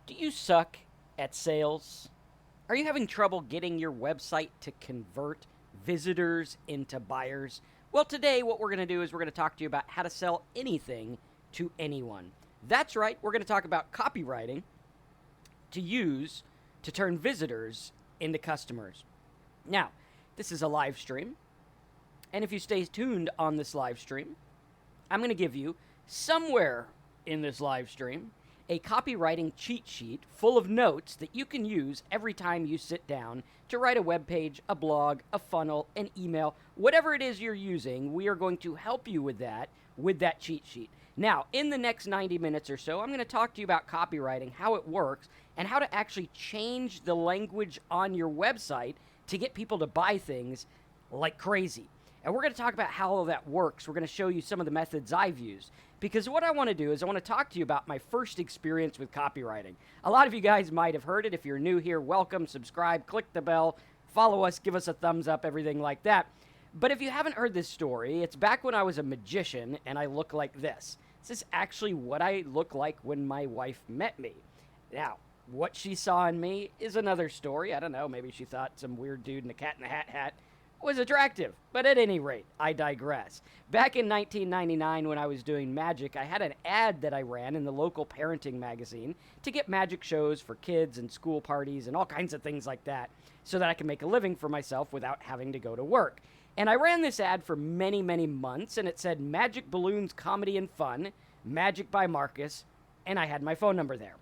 Do you suck at sales? Are you having trouble getting your website to convert visitors into buyers? Well, today what we're going to do is we're going to talk to you about how to sell anything to anyone. That's right, we're going to talk about copywriting to use to turn visitors into customers. Now, this is a live stream, and if you stay tuned on this live stream, I'm going to give you somewhere in this live stream a copywriting cheat sheet full of notes that you can use every time you sit down to write a web page, a blog, a funnel, an email, whatever it is you're using. We are going to help you with that cheat sheet. Now, in the next 90 minutes or so, I'm going to talk to you about copywriting, how it works, and how to actually change the language on your website to get people to buy things like crazy. And we're going to talk about how all that works. We're going to show you some of the methods I've used. Because what I want to do is I want to talk to you about my first experience with copywriting. A lot of you guys might have heard it. If you're new here, welcome, subscribe, click the bell, follow us, give us a thumbs up, everything like that. But if you haven't heard this story, it's back when I was a magician and I look like this. This is actually what I look like when my wife met me. Now, what she saw in me is another story. I don't know, maybe she thought some weird dude in a cat in a hat was attractive. But at any rate, I digress. Back in 1999, when I was doing magic, I had an ad that I ran in the local parenting magazine to get magic shows for kids and school parties and all kinds of things like that so that I could make a living for myself without having to go to work. And I ran this ad for many, many months, and it said Magic Balloons Comedy and Fun, Magic by Marcus, and I had my phone number there.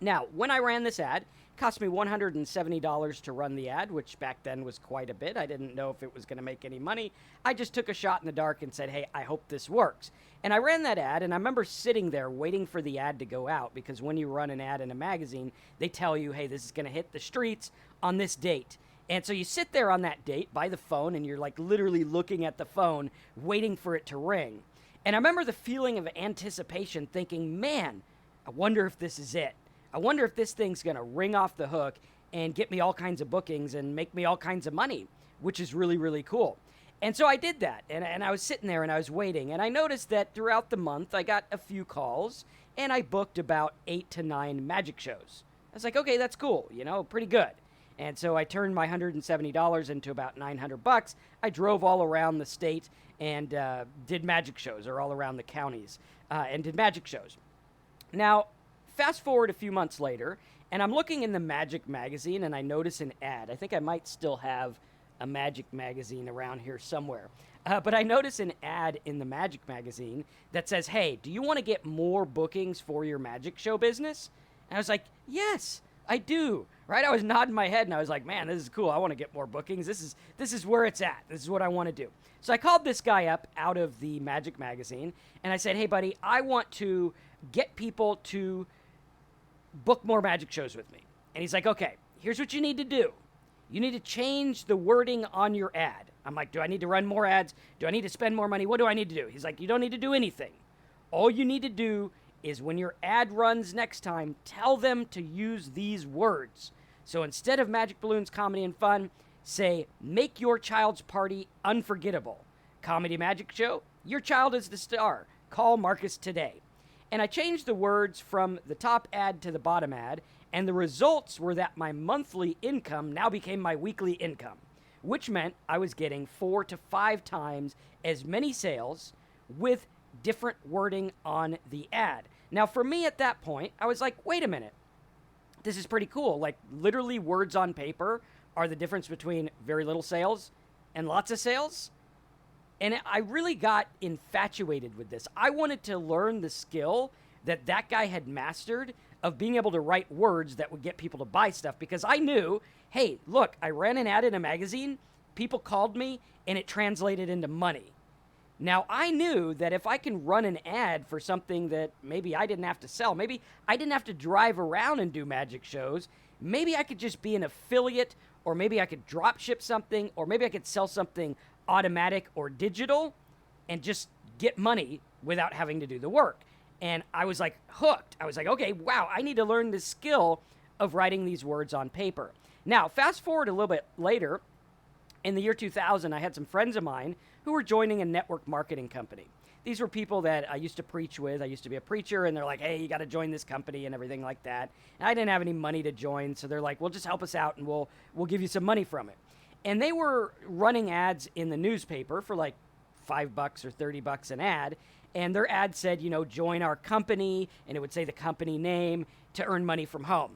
Now, when I ran this ad, it cost me $170 to run the ad, which back then was quite a bit. I didn't know if it was going to make any money. I just took a shot in the dark and said, hey, I hope this works. And I ran that ad, and I remember sitting there waiting for the ad to go out, because when you run an ad in a magazine, they tell you, hey, this is going to hit the streets on this date. And so you sit there on that date by the phone, and you're like literally looking at the phone, waiting for it to ring. And I remember the feeling of anticipation, thinking, man, I wonder if this is it. I wonder if this thing's going to ring off the hook and get me all kinds of bookings and make me all kinds of money, which is really, really cool. And so I did that, and I was sitting there and I was waiting, and I noticed that throughout the month I got a few calls, and I booked about 8 to 9 magic shows. I was like, okay, that's cool, pretty good. And so I turned my $170 into about $900. I drove all around the state and did magic shows, or all around the counties, and did magic shows. Now, fast forward a few months later, and I'm looking in the Magic magazine, and I notice an ad. I think I might still have a Magic magazine around here somewhere. But I notice an ad in the Magic magazine that says, hey, do you want to get more bookings for your magic show business? And I was like, yes, I do. Right? I was nodding my head, and I was like, man, this is cool. I want to get more bookings. This is where it's at. This is what I want to do. So I called this guy up out of the Magic magazine, and I said, hey, buddy, I want to get people to book more magic shows with me. And he's like, okay, here's what you need to do. You need to change the wording on your ad. I'm like, do I need to run more ads? Do I need to spend more money? What do I need to do? He's like, you don't need to do anything. All you need to do is when your ad runs next time, tell them to use these words. So instead of Magic Balloons Comedy and Fun, say, make your child's party unforgettable. Comedy magic show, your child is the star. Call Marcus today. And I changed the words from the top ad to the bottom ad, and the results were that my monthly income now became my weekly income, which meant I was getting 4 to 5 times as many sales with different wording on the ad. Now, for me at that point, I was like, wait a minute. This is pretty cool. Like, literally words on paper are the difference between very little sales and lots of sales. And I really got infatuated with this. I wanted to learn the skill that guy had mastered of being able to write words that would get people to buy stuff, because I knew, hey, look, I ran an ad in a magazine, people called me, and it translated into money. Now, I knew that if I can run an ad for something that maybe I didn't have to sell, maybe I didn't have to drive around and do magic shows, maybe I could just be an affiliate, or maybe I could drop ship something, or maybe I could sell something automatic or digital and just get money without having to do the work. And I was like hooked. I was like, okay, wow, I need to learn the skill of writing these words on paper. Now, fast forward a little bit later, in the year 2000, I had some friends of mine who were joining a network marketing company. these were people that I used to preach with. I used to be a preacher, and they're like, hey, you got to join this company and everything like that. And I didn't have any money to join, so they're like, well, just help us out, and we'll give you some money from it. And they were running ads in the newspaper for like $5 or $30 an ad. And their ad said, join our company, and it would say the company name to earn money from home.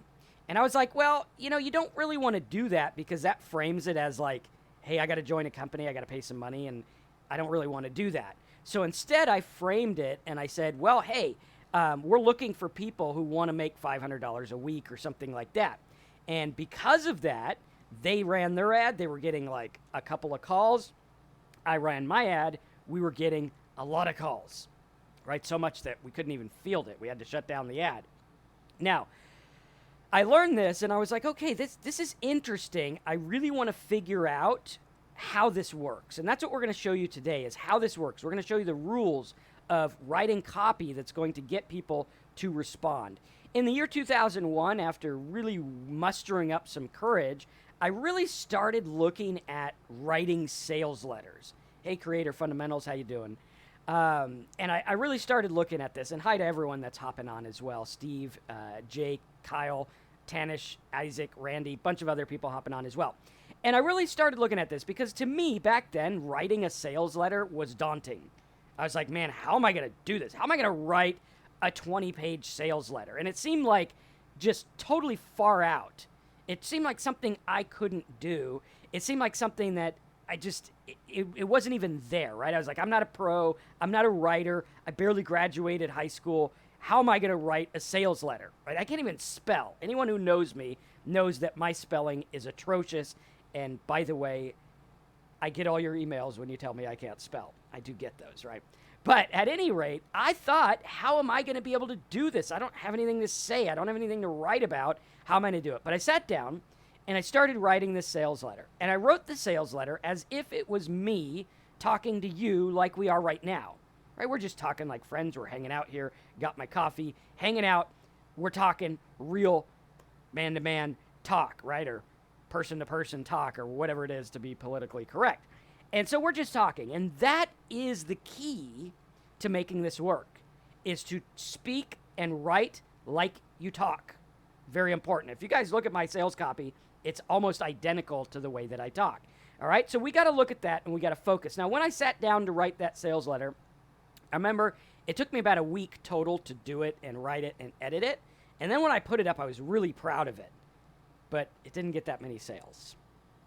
And I was like, well, you don't really want to do that because that frames it as like, hey, I got to join a company, I got to pay some money, and I don't really want to do that. So instead, I framed it and I said, well, hey, we're looking for people who want to make $500 a week or something like that. And because of that, they ran their ad. They were getting like a couple of calls. I ran my ad. We were getting a lot of calls, right? So much that we couldn't even field it. We had to shut down the ad. Now, I learned this and I was like, okay, this is interesting. I really want to figure out how this works. And that's what we're going to show you today is how this works. We're going to show you the rules of writing copy that's going to get people to respond. In the year 2001, after really mustering up some courage, I really started looking at writing sales letters. Hey, Creator Fundamentals, how you doing? And I really started looking at this. And hi to everyone that's hopping on as well. Steve, Jake, Kyle, Tanish, Isaac, Randy, bunch of other people hopping on as well. And I really started looking at this because to me, back then, writing a sales letter was daunting. I was like, man, how am I going to do this? How am I going to write a 20-page sales letter? And it seemed like just totally far out. It seemed like something I couldn't do. It seemed like something that it wasn't even there, right? I was like, I'm not a pro. I'm not a writer. I barely graduated high school. How am I going to write a sales letter, right? I can't even spell. Anyone who knows me knows that my spelling is atrocious. And by the way, I get all your emails when you tell me I can't spell. I do get those, right? But at any rate, I thought, how am I going to be able to do this? I don't have anything to say. I don't have anything to write about. How am I going to do it? But I sat down and I started writing this sales letter. And I wrote the sales letter as if it was me talking to you like we are right now, right? We're just talking like friends. We're hanging out here, got my coffee, hanging out. We're talking real man-to-man talk, right? Or person-to-person talk or whatever it is to be politically correct. And so we're just talking. And that is the key to making this work, is to speak and write like you talk. Very important. If you guys look at my sales copy, it's almost identical to the way that I talk. All right? So we got to look at that and we got to focus. Now, when I sat down to write that sales letter, I remember it took me about a week total to do it and write it and edit it. And then when I put it up, I was really proud of it. But it didn't get that many sales.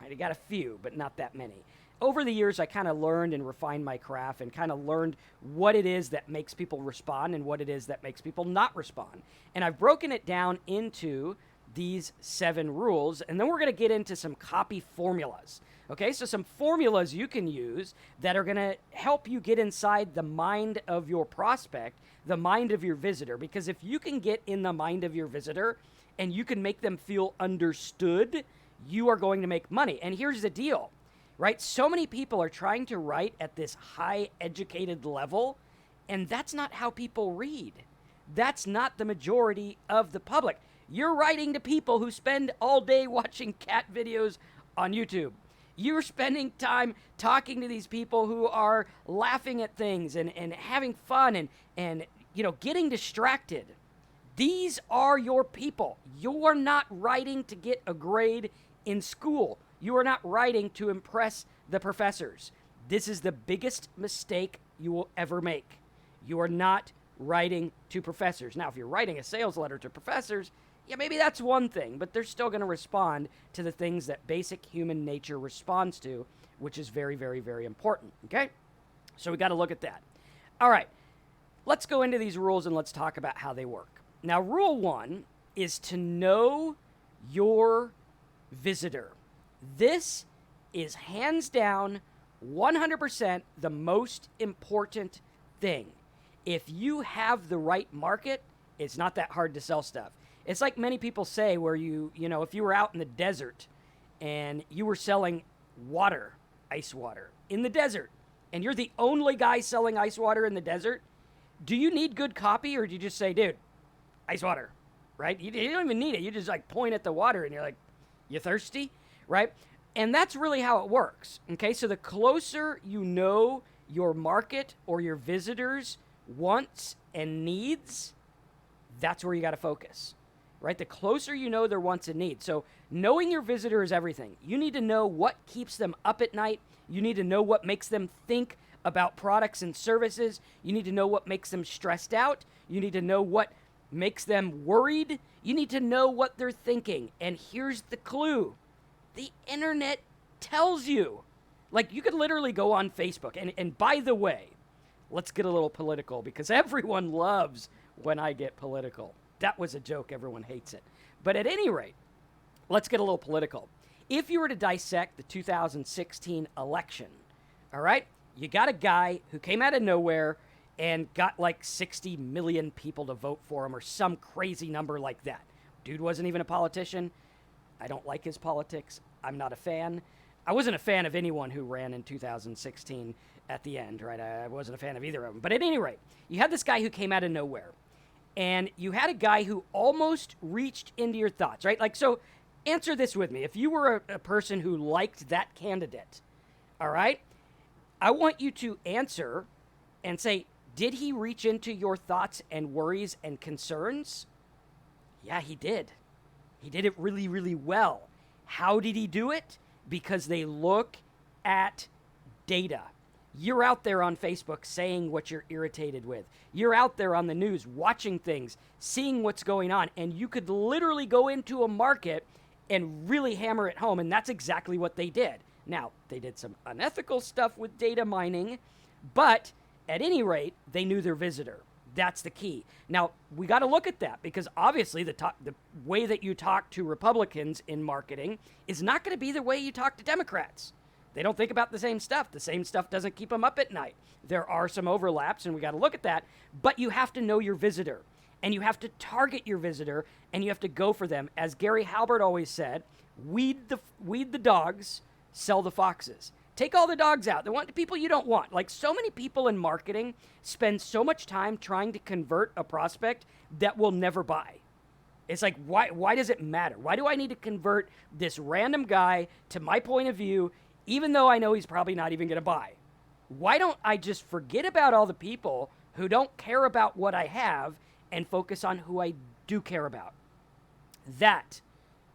Right? It got a few, but not that many. Over the years, I kind of learned and refined my craft and kind of learned what it is that makes people respond and what it is that makes people not respond. And I've broken it down into these 7 rules, and then we're going to get into some copy formulas. Okay, so some formulas you can use that are going to help you get inside the mind of your prospect, the mind of your visitor, because if you can get in the mind of your visitor and you can make them feel understood, you are going to make money. And here's the deal, right? So many people are trying to write at this high educated level, and that's not how people read. That's not the majority of the public. You're writing to people who spend all day watching cat videos on YouTube. You're spending time talking to these people who are laughing at things and having fun and getting distracted. These are your people. You're not writing to get a grade in school. You are not writing to impress the professors. This is the biggest mistake you will ever make. You are not writing to professors. Now, if you're writing a sales letter to professors, yeah, maybe that's one thing, but they're still going to respond to the things that basic human nature responds to, which is very, very, very important, okay? So we got to look at that. All right, let's go into these rules and let's talk about how they work. Now, rule 1 is to know your visitor. This is hands down 100% the most important thing. If you have the right market, it's not that hard to sell stuff. It's like many people say where if you were out in the desert and you were selling water, ice water, in the desert, and you're the only guy selling ice water in the desert, do you need good copy or do you just say, dude, ice water, right? You don't even need it. You just like point at the water and you're like, you thirsty, right? And that's really how it works, okay? So the closer you know your market or your visitors' wants and needs, that's where you got to focus, right? The closer you know their wants and needs. So knowing your visitor is everything. You need to know what keeps them up at night. You need to know what makes them think about products and services. You need to know what makes them stressed out. You need to know what makes them worried. You need to know what they're thinking. And here's the clue. The internet tells you. Like, you could literally go on Facebook. And by the way, let's get a little political because everyone loves when I get political. That was a joke. Everyone hates it. But at any rate, let's get a little political. If you were to dissect the 2016 election, all right, you got a guy who came out of nowhere and got like 60 million people to vote for him or some crazy number like that. Dude wasn't even a politician. I don't like his politics. I'm not a fan. I wasn't a fan of anyone who ran in 2016 at the end, right? I wasn't a fan of either of them. But at any rate, you had this guy who came out of nowhere. And you had a guy who almost reached into your thoughts, right? Like, so answer this with me. If you were a person who liked that candidate, all right, I want you to answer and say, did he reach into your thoughts and worries and concerns? Yeah, he did. He did it really, really well. How did he do it? Because they look at data. You're out there on Facebook saying what you're irritated with. You're out there on the news watching things, seeing what's going on, and you could literally go into a market and really hammer it home, and that's exactly what they did. Now, they did some unethical stuff with data mining, but at any rate, they knew their visitor. That's the key. Now, we got to look at that because obviously the way that you talk to Republicans in marketing is not going to be the way you talk to Democrats. They don't think about the same stuff. The same stuff doesn't keep them up at night. There are some overlaps, and we got to look at that. But you have to know your visitor, and you have to target your visitor, and you have to go for them. As Gary Halbert always said, weed the dogs, sell the foxes. Take all the dogs out. They want the people you don't want. Like, so many people in marketing spend so much time trying to convert a prospect that will never buy. It's like, why does it matter? Why do I need to convert this random guy to my point of view, even though I know he's probably not even going to buy? Why don't I just forget about all the people who don't care about what I have and focus on who I do care about? That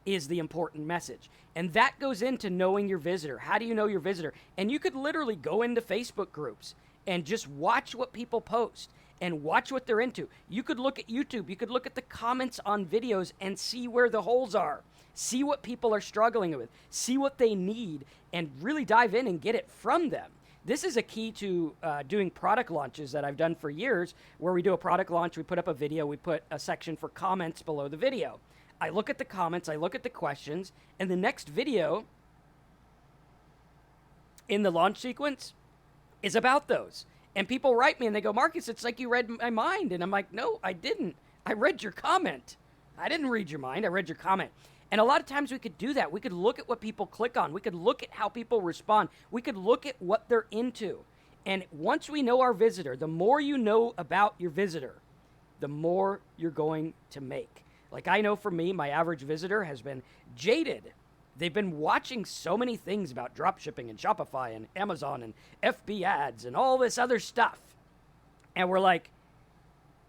is the important message. And that goes into knowing your visitor. How do you know your visitor? And you could literally go into Facebook groups and just watch what people post and watch what they're into. You could look at YouTube. You could look at the comments on videos and see where the holes are. See what people are struggling with. See what they need and really dive in and get it from them. This is a key to doing product launches that I've done for years, where we do a product launch, we put up a video, we put a section for comments below the video. I look at the comments, I look at the questions, and the next video in the launch sequence is about those. And people write me and they go, Marcus, it's like you read my mind. And I'm like, no, I didn't. I read your comment. I didn't read your mind. I read your comment. And a lot of times we could do that. We could look at what people click on. We could look at how people respond. We could look at what they're into. And once we know our visitor, the more you know about your visitor, the more you're going to make. Like, I know for me, my average visitor has been jaded. They've been watching so many things about dropshipping and Shopify and Amazon and FB ads and all this other stuff. And we're like,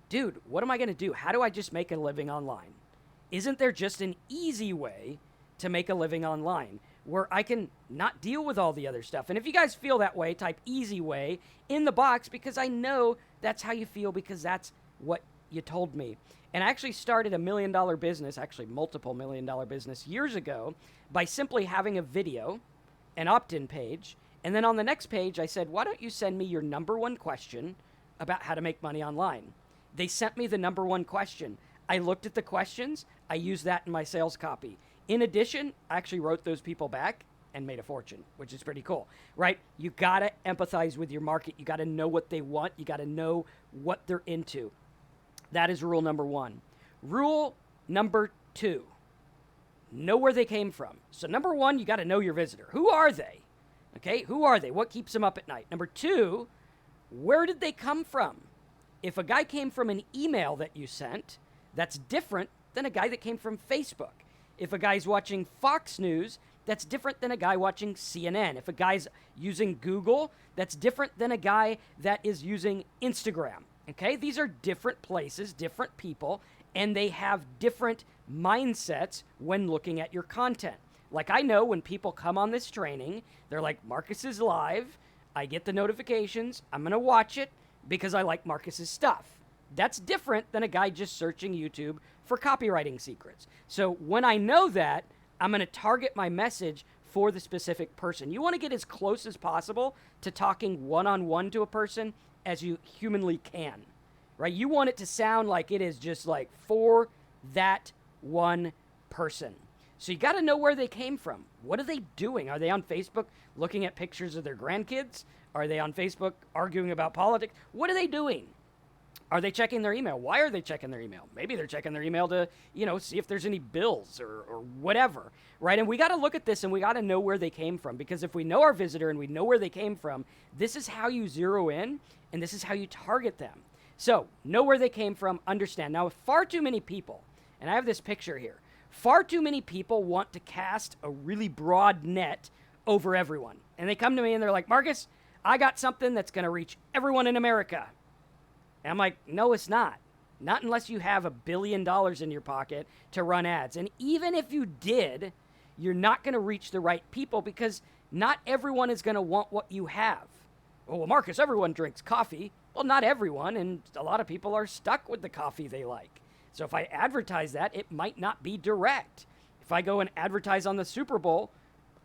dude, what am I going to do? How do I just make a living online? Isn't there just an easy way to make a living online where I can not deal with all the other stuff? And if you guys feel that way, type easy way in the box, because I know that's how you feel, because that's what you told me. And I actually started a $1 million business, actually multiple $1 million business years ago, by simply having a video, an opt-in page, and then on the next page I said, why don't you send me your number one question about how to make money online? They sent me the number one question. I looked at the questions, I used that in my sales copy. In addition, I actually wrote those people back and made a fortune, which is pretty cool, right? You gotta empathize with your market. You gotta know what they want. You gotta know what they're into. That is rule number one. Rule number two, know where they came from. So number one, you got to know your visitor. Who are they? Okay, who are they? What keeps them up at night? Number two, where did they come from? If a guy came from an email that you sent, that's different than a guy that came from Facebook. If a guy's watching Fox News that's different than a guy watching CNN. If a guy's using Google, that's different than a guy that is using Instagram. Okay? These are different places, different people, and they have different mindsets when looking at your content. Like, I know when people come on this training, they're like, Marcus is live. I get the notifications. I'm going to watch it because I like Marcus's stuff. That's different than a guy just searching YouTube for copywriting secrets. So when I know that, I'm going to target my message for the specific person. You want to get as close as possible to talking one-on-one to a person as you humanly can, right? You want it to sound like it is just like for that one person. So you got to know where they came from. What are they doing? Are they on Facebook looking at pictures of their grandkids? Are they on Facebook arguing about politics? What are they doing? Are they checking their email? Why are they checking their email? Maybe they're checking their email to, see if there's any bills or whatever, right? And we got to look at this and we got to know where they came from, because if we know our visitor and we know where they came from, this is how you zero in and this is how you target them. So know where they came from, understand. Now, far too many people, and I have this picture here, far too many people want to cast a really broad net over everyone. And they come to me and they're like, Marcus, I got something that's going to reach everyone in America. And I'm like, no, it's not. Not unless you have $1 billion in your pocket to run ads. And even if you did, you're not going to reach the right people, because not everyone is going to want what you have. Oh, well, Marcus, everyone drinks coffee. Well, not everyone, and a lot of people are stuck with the coffee they like. So if I advertise that, it might not be direct. If I go and advertise on the Super Bowl,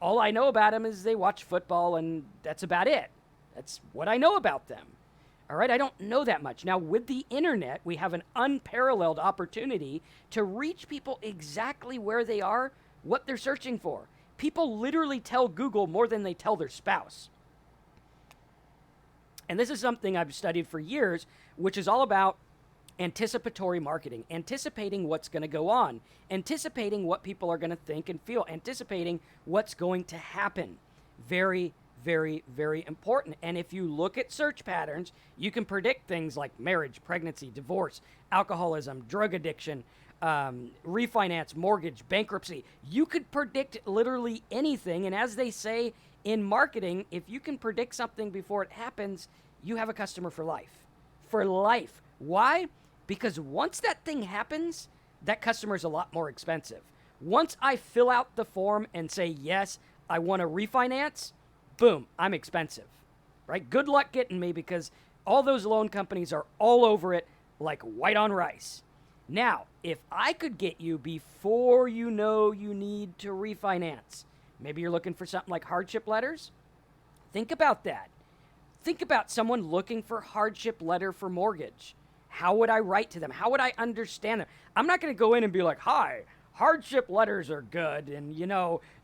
all I know about them is they watch football, and that's about it. That's what I know about them. All right, I don't know that much. Now, with the internet, we have an unparalleled opportunity to reach people exactly where they are, what they're searching for. People literally tell Google more than they tell their spouse. And this is something I've studied for years, which is all about anticipatory marketing, anticipating what's going to go on, anticipating what people are going to think and feel, anticipating what's going to happen. Very, very, very important. And if you look at search patterns, you can predict things like marriage, pregnancy, divorce, alcoholism, drug addiction, refinance, mortgage, bankruptcy. You could predict literally anything. And as they say in marketing, if you can predict something before it happens, you have a customer for life. For life. Why? Because once that thing happens, that customer is a lot more expensive. Once I fill out the form and say, yes, I want to refinance, boom, I'm expensive, right? Good luck getting me, because all those loan companies are all over it like white on rice. Now, if I could get you before you know you need to refinance, maybe you're looking for something like hardship letters. Think about that. Think about someone looking for hardship letter for mortgage. How would I write to them? How would I understand them? I'm not going to go in and be like, hi, hardship letters are good, and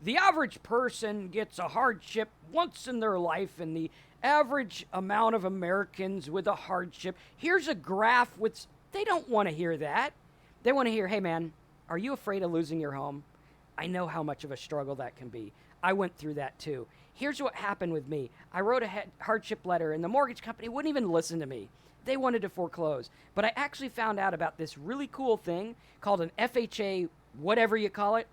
the average person gets a hardship once in their life, and the average amount of Americans with a hardship, here's a graph with, they don't want to hear that. They want to hear, hey man, are you afraid of losing your home? I know how much of a struggle that can be. I went through that too. Here's what happened with me. I wrote a hardship letter, and the mortgage company wouldn't even listen to me. They wanted to foreclose. But I actually found out about this really cool thing called an FHA, whatever you call it.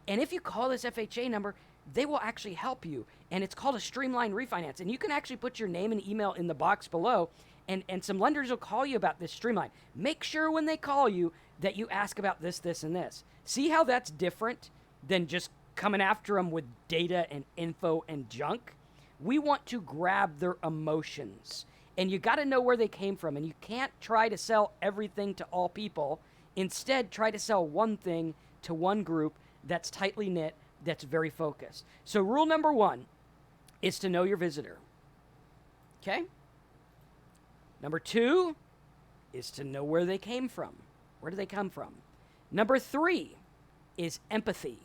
And if you call this FHA number, they will actually help you. And it's called a streamlined refinance. And you can actually put your name and email in the box below, and some lenders will call you about this streamline. Make sure when they call you that you ask about this, this, and this. See how that's different than just coming after them with data and info and junk? We want to grab their emotions. And you got to know where they came from. And you can't try to sell everything to all people. Instead, try to sell one thing to one group that's tightly knit, that's very focused. So rule number 1 is to know your visitor. Okay? Number 2 is to know where they came from. Where do they come from? Number 3 is empathy.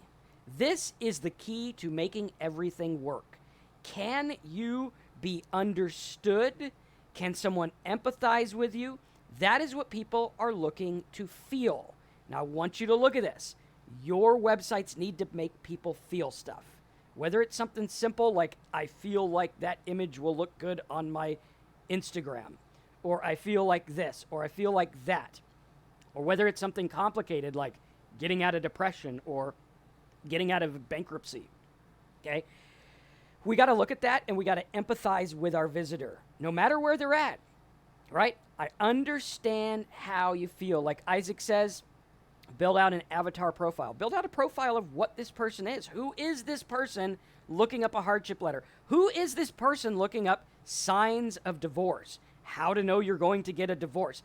This is the key to making everything work. Can you be understood? Can someone empathize with you? That is what people are looking to feel. Now, I want you to look at this. Your websites need to make people feel stuff. Whether it's something simple like, I feel like that image will look good on my Instagram, or I feel like this, or I feel like that, or whether it's something complicated like getting out of depression or getting out of bankruptcy. Okay? We got to look at that and we got to empathize with our visitor, no matter where they're at, right? I understand how you feel. Like Isaac says, build out an avatar profile. Build out a profile of what this person is. Who is this person looking up a hardship letter? Who is this person looking up signs of divorce? How to know you're going to get a divorce.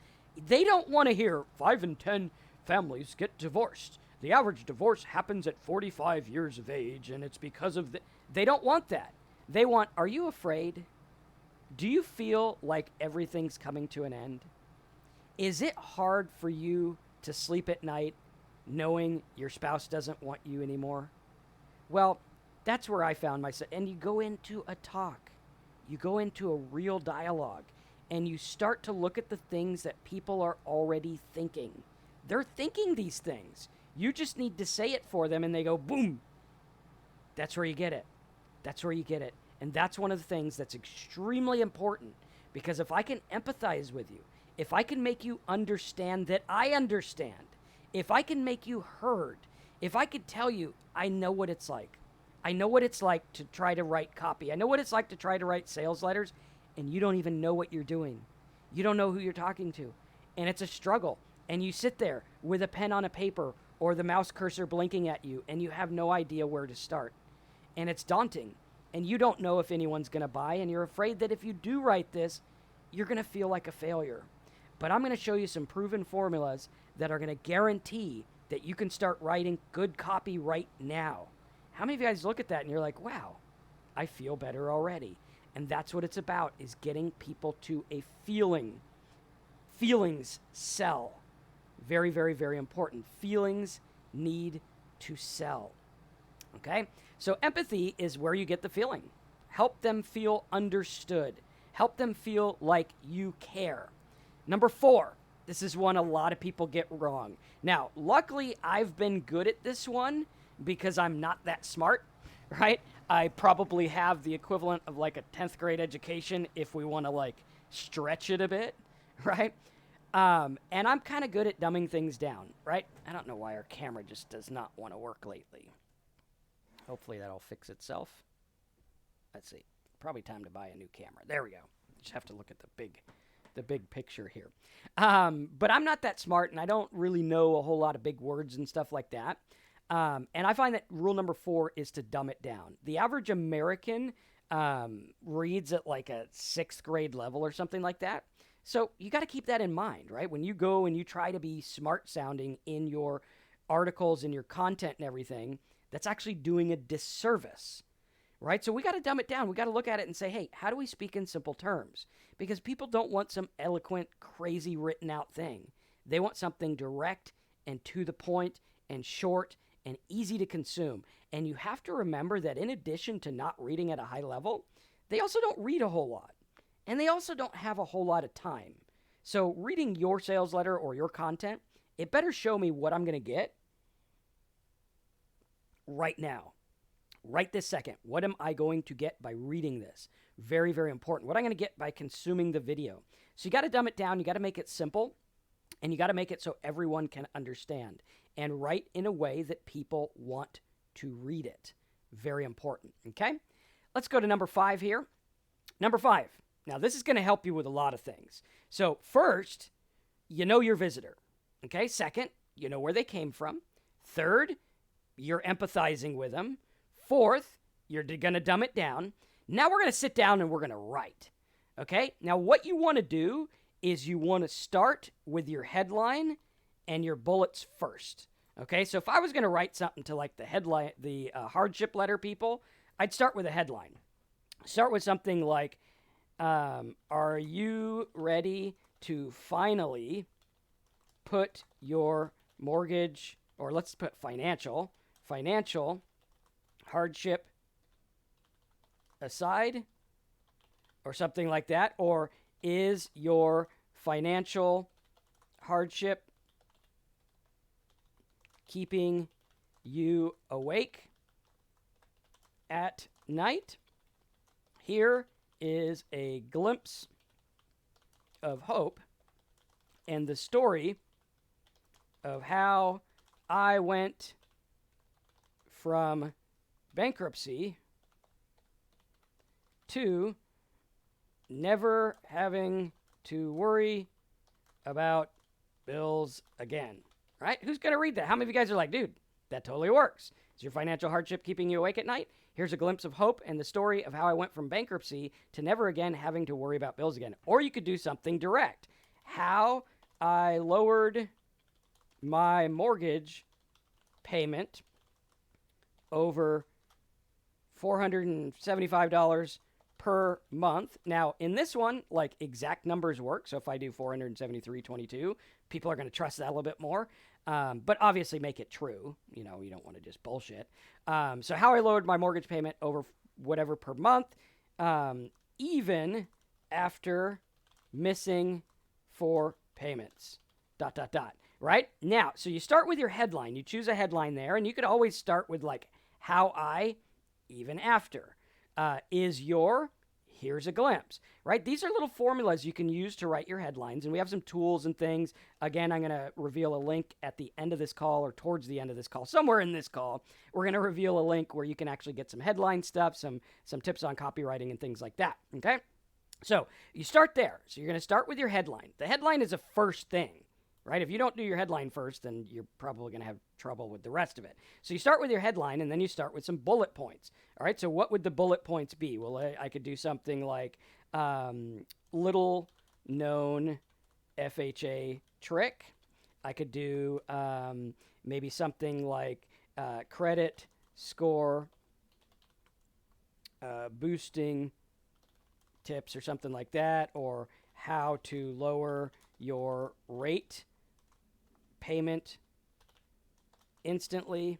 They don't want to hear 5 in 10 families get divorced. The average divorce happens at 45 years of age, and it's because of the... They don't want that. They want, are you afraid? Do you feel like everything's coming to an end? Is it hard for you to sleep at night knowing your spouse doesn't want you anymore? Well, that's where I found myself. And you go into a talk. You go into a real dialogue. And you start to look at the things that people are already thinking. They're thinking these things. You just need to say it for them and they go, boom. That's where you get it. That's where you get it. And that's one of the things that's extremely important, because if I can empathize with you, if I can make you understand that I understand, if I can make you heard, if I could tell you, I know what it's like. I know what it's like to try to write copy. I know what it's like to try to write sales letters, and you don't even know what you're doing. You don't know who you're talking to. And it's a struggle. And you sit there with a pen on a paper or the mouse cursor blinking at you, and you have no idea where to start. And it's daunting. And you don't know if anyone's going to buy, and you're afraid that if you do write this, you're going to feel like a failure. But I'm going to show you some proven formulas that are going to guarantee that you can start writing good copy right now. How many of you guys look at that and you're like, wow, I feel better already? And that's what it's about, is getting people to a feeling. Feelings sell. Very, very, very important. Feelings need to sell. Okay? So empathy is where you get the feeling. Help them feel understood. Help them feel like you care. Number 4, this is one a lot of people get wrong. Now, luckily, I've been good at this one because I'm not that smart, right? I probably have the equivalent of like a 10th grade education if we want to like stretch it a bit, right? And I'm kind of good at dumbing things down, right? I don't know why our camera just does not want to work lately. Hopefully that'll fix itself. Let's see. Probably time to buy a new camera. There we go. Just have to look at the big picture here. But I'm not that smart, and I don't really know a whole lot of big words and stuff like that. And I find that rule number 4 is to dumb it down. The average American reads at like a 6th grade level or something like that. So you got to keep that in mind, right? When you go and you try to be smart sounding in your articles and your content and everything, that's actually doing a disservice, right? So we got to dumb it down. We got to look at it and say, hey, how do we speak in simple terms? Because people don't want some eloquent, crazy written out thing. They want something direct and to the point and short and easy to consume. And you have to remember that in addition to not reading at a high level, they also don't read a whole lot. And they also don't have a whole lot of time. So reading your sales letter or your content, it better show me what I'm going to get right now. Right this second. What am I going to get by reading this? Very, very important. What I'm going to get by consuming the video. So you got to dumb it down. You got to make it simple. And you got to make it so everyone can understand. And write in a way that people want to read it. Very important. Okay? Let's go to number 5 here. Number 5. Now, this is going to help you with a lot of things. So first, you know your visitor. Okay? Second, you know where they came from. Third, you're empathizing with them. Fourth, you're going to dumb it down. Now we're going to sit down and we're going to write. Okay? Now, what you want to do is you want to start with your headline and your bullets first. Okay? So if I was going to write something to like the headline, the hardship letter people, I'd start with a headline. Start with something like, are you ready to finally put your mortgage, or let's put financial hardship aside, or something like that? Or is your financial hardship keeping you awake at night? Here is a glimpse of hope and the story of how I went from bankruptcy to never having to worry about bills again. Right? Who's going to read that? How many of you guys are like, dude, that totally works? Is your financial hardship keeping you awake at night? Here's a glimpse of hope and the story of how I went from bankruptcy to never again having to worry about bills again. Or you could do something direct. How I lowered my mortgage payment over $475 per month. Now, in this one, like exact numbers work. So if I do $473.22, people are going to trust that a little bit more. But obviously make it true. You know, you don't want to just bullshit. So how I lowered my mortgage payment over whatever per month, even after missing 4 payments. ... Right? Now, so you start with your headline. You choose a headline there, and you could always start with like how I, even after, here's a glimpse, right? These are little formulas you can use to write your headlines, and we have some tools and things. Again, I'm going to reveal a link at the end of this call or towards the end of this call. Somewhere in this call, we're going to reveal a link where you can actually get some headline stuff, some tips on copywriting and things like that, okay? So you start there. So you're going to start with your headline. The headline is a first thing, right? If you don't do your headline first, then you're probably going to have trouble with the rest of it. So you start with your headline, and then you start with some bullet points. All right, so what would the bullet points be? Well, I could do something like little known FHA trick. I could do maybe something like credit score boosting tips or something like that, or how to lower your rate payment instantly,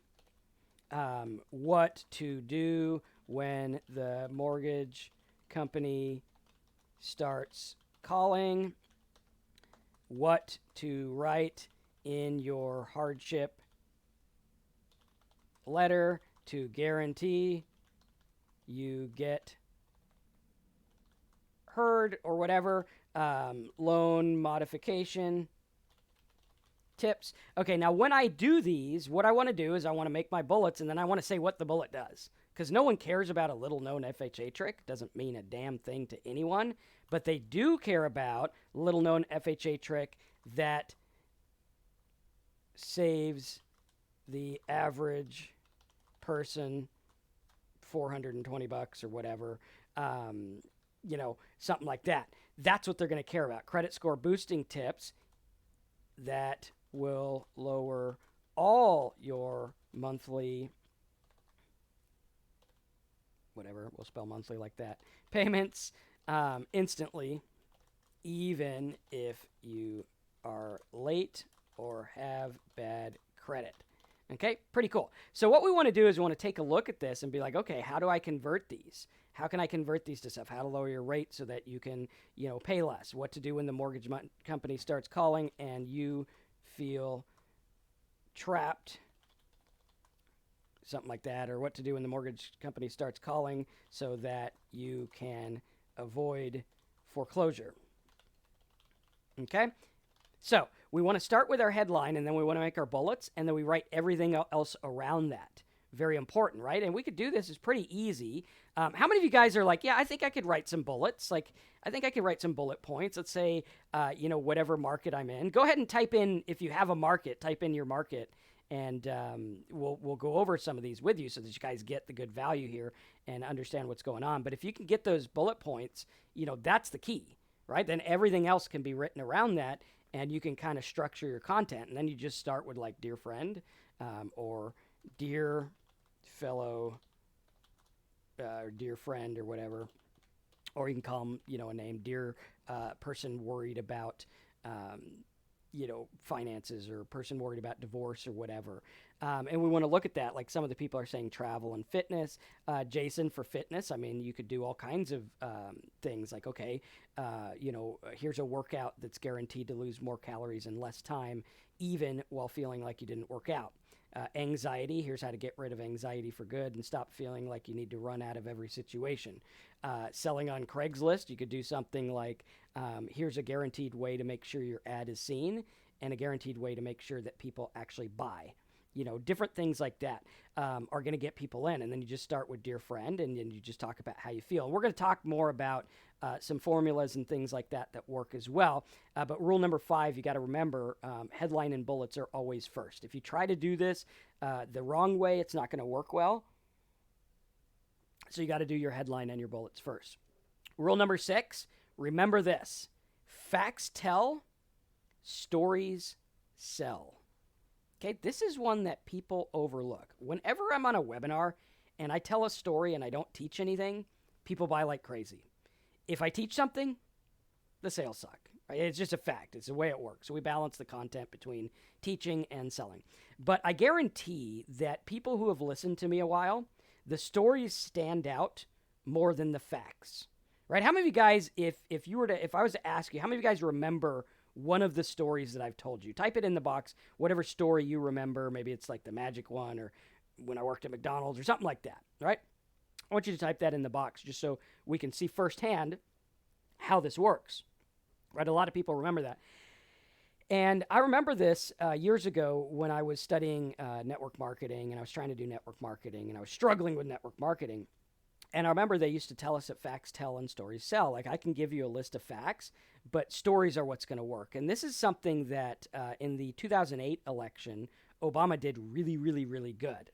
what to do when the mortgage company starts calling, what to write in your hardship letter to guarantee you get heard, or whatever, loan modification tips. Okay, now when I do these, what I want to do is I want to make my bullets, and then I want to say what the bullet does. Because no one cares about a little known FHA trick. Doesn't mean a damn thing to anyone. But they do care about little known FHA trick that saves the average person $420 or whatever. You know, something like that. That's what they're going to care about. Credit score boosting tips that will lower all your monthly, whatever, we'll spell monthly like that, payments instantly, even if you are late or have bad credit. Okay, pretty cool. So what we want to do is we want to take a look at this and be like, okay, how do I convert these? How can I convert these to stuff? How to lower your rate so that you can, you know, pay less? What to do when the mortgage company starts calling and you feel trapped, something like that, or what to do when the mortgage company starts calling so that you can avoid foreclosure. Okay? So we want to start with our headline, and then we want to make our bullets, and then we write everything else around that. Very important, right? And we could do this. It's pretty easy. How many of you guys are like, yeah, I think I could write some bullets. Like, I think I could write some bullet points. Let's say, you know, whatever market I'm in. Go ahead and type in, if you have a market, type in your market, and we'll go over some of these with you so that you guys get the good value here and understand what's going on. But if you can get those bullet points, you know, that's the key, right? Then everything else can be written around that, and you can kind of structure your content. And then you just start with like, dear friend, or dear fellow, or dear friend, or whatever, or you can call them, you know, a name, dear person worried about, you know, finances, or person worried about divorce, or whatever. And we want to look at that. Like some of the people are saying travel and fitness. Jason, for fitness, I mean, you could do all kinds of things like, okay, you know, here's a workout that's guaranteed to lose more calories in less time, even while feeling like you didn't work out. Anxiety, here's how to get rid of anxiety for good and stop feeling like you need to run out of every situation. Selling on Craigslist, you could do something like, here's a guaranteed way to make sure your ad is seen, and a guaranteed way to make sure that people actually buy. Different things like that are going to get people in. And then you just start with dear friend, and then you just talk about how you feel. And we're going to talk more about some formulas and things like that work as well. But rule number 5, you got to remember, headline and bullets are always first. If you try to do this the wrong way, it's not going to work well. So you got to do your headline and your bullets first. Rule number 6, remember this: facts tell, stories sell. Okay, this is one that people overlook. Whenever I'm on a webinar and I tell a story and I don't teach anything, people buy like crazy. If I teach something, the sales suck. Right? It's just a fact. It's the way it works. So we balance the content between teaching and selling. But I guarantee that people who have listened to me a while, the stories stand out more than the facts. Right? How many of you guys, if I was to ask you, how many of you guys remember one of the stories that I've told you? Type it in the box, whatever story you remember. Maybe it's like the magic one, or when I worked at McDonald's, or something like that, right? I want you to type that in the box just so we can see firsthand how this works, right? A lot of people remember that. And I remember this years ago when I was studying network marketing, and I was trying to do network marketing, and I was struggling with network marketing. And I remember they used to tell us that facts tell and stories sell. Like, I can give you a list of facts, but stories are what's going to work. And this is something that in the 2008 election, Obama did really, really, really good.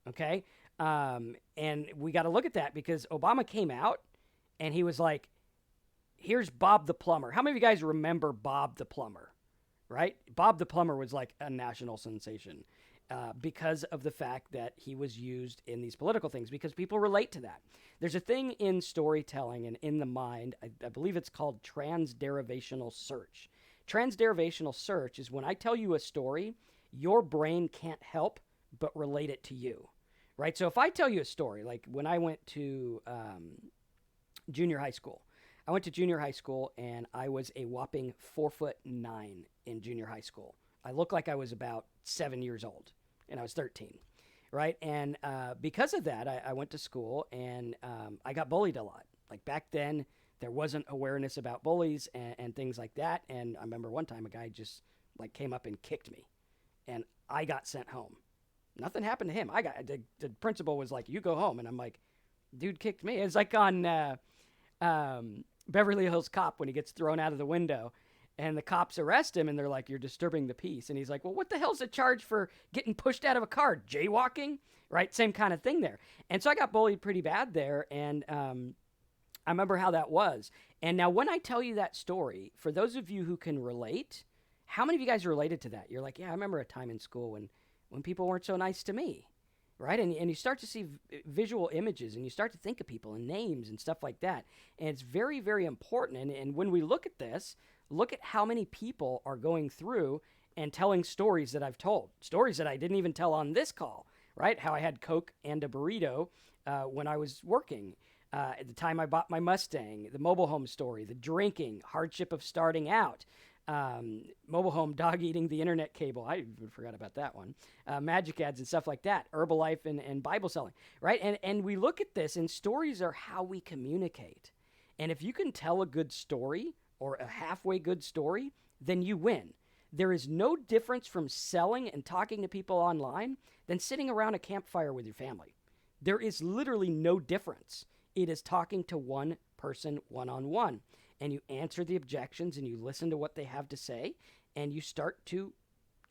Okay? And we got to look at that, because Obama came out and he was like, here's Bob the plumber. How many of you guys remember Bob the plumber? Right? Bob the plumber was like a national sensation. Because of the fact that he was used in these political things, because people relate to that. There's a thing in storytelling and in the mind, I believe it's called transderivational search. Transderivational search is when I tell you a story, your brain can't help but relate it to you, right? So if I tell you a story, like when I went to junior high school, and I was a whopping 4'9" in junior high school. I looked like I was about 7 years old, and I was 13, right? And because of that, I went to school, and I got bullied a lot. Like, back then, there wasn't awareness about bullies and things like that. And I remember one time a guy just like came up and kicked me, and I got sent home. Nothing happened to him. The principal was like, "You go home," and I'm like, "Dude kicked me." It's like on Beverly Hills Cop when he gets thrown out of the window. And the cops arrest him, and they're like, "You're disturbing the peace." And he's like, "Well, what the hell's the charge for getting pushed out of a car? Jaywalking?" Right? Same kind of thing there. And so I got bullied pretty bad there, and I remember how that was. And now when I tell you that story, for those of you who can relate, how many of you guys related to that? You're like, "Yeah, I remember a time in school when people weren't so nice to me." Right? And you start to see visual images, and you start to think of people and names and stuff like that. And it's very, very important. And when we look at this, look at how many people are going through and telling stories that I've told, stories that I didn't even tell on this call, right? How I had Coke and a burrito when I was working. At the time I bought my Mustang, the mobile home story, the drinking, hardship of starting out, mobile home, dog eating the internet cable. I even forgot about that one. Magic ads and stuff like that. Herbalife and Bible selling, right? And we look at this, and stories are how we communicate. And if you can tell a good story, or a halfway good story, then you win. There is no difference from selling and talking to people online than sitting around a campfire with your family. There is literally no difference. It is talking to one person one-on-one. And you answer the objections, and you listen to what they have to say, and you start to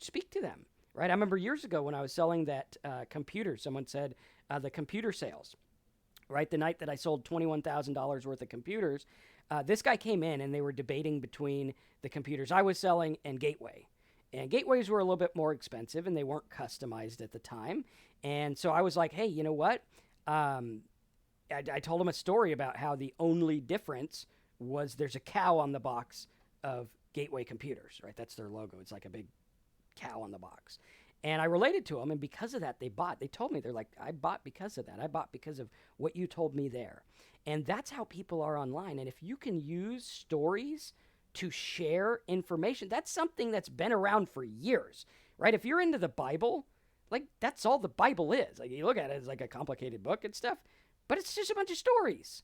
speak to them, right? I remember years ago when I was selling that computer, someone said the computer sales, right? The night that I sold $21,000 worth of computers, this guy came in, and they were debating between the computers I was selling and Gateway. And Gateways were a little bit more expensive, and they weren't customized at the time. And so I was like, "Hey, you know what?" I told him a story about how the only difference was there's a cow on the box of Gateway computers, right? That's their logo. It's like a big cow on the box. And I related to them, and because of that, they bought. They told me, they're like, "I bought because of that. I bought because of what you told me there." And that's how people are online. And if you can use stories to share information, that's something that's been around for years, right? If you're into the Bible, like, that's all the Bible is. Like, you look at it as like a complicated book and stuff, but it's just a bunch of stories.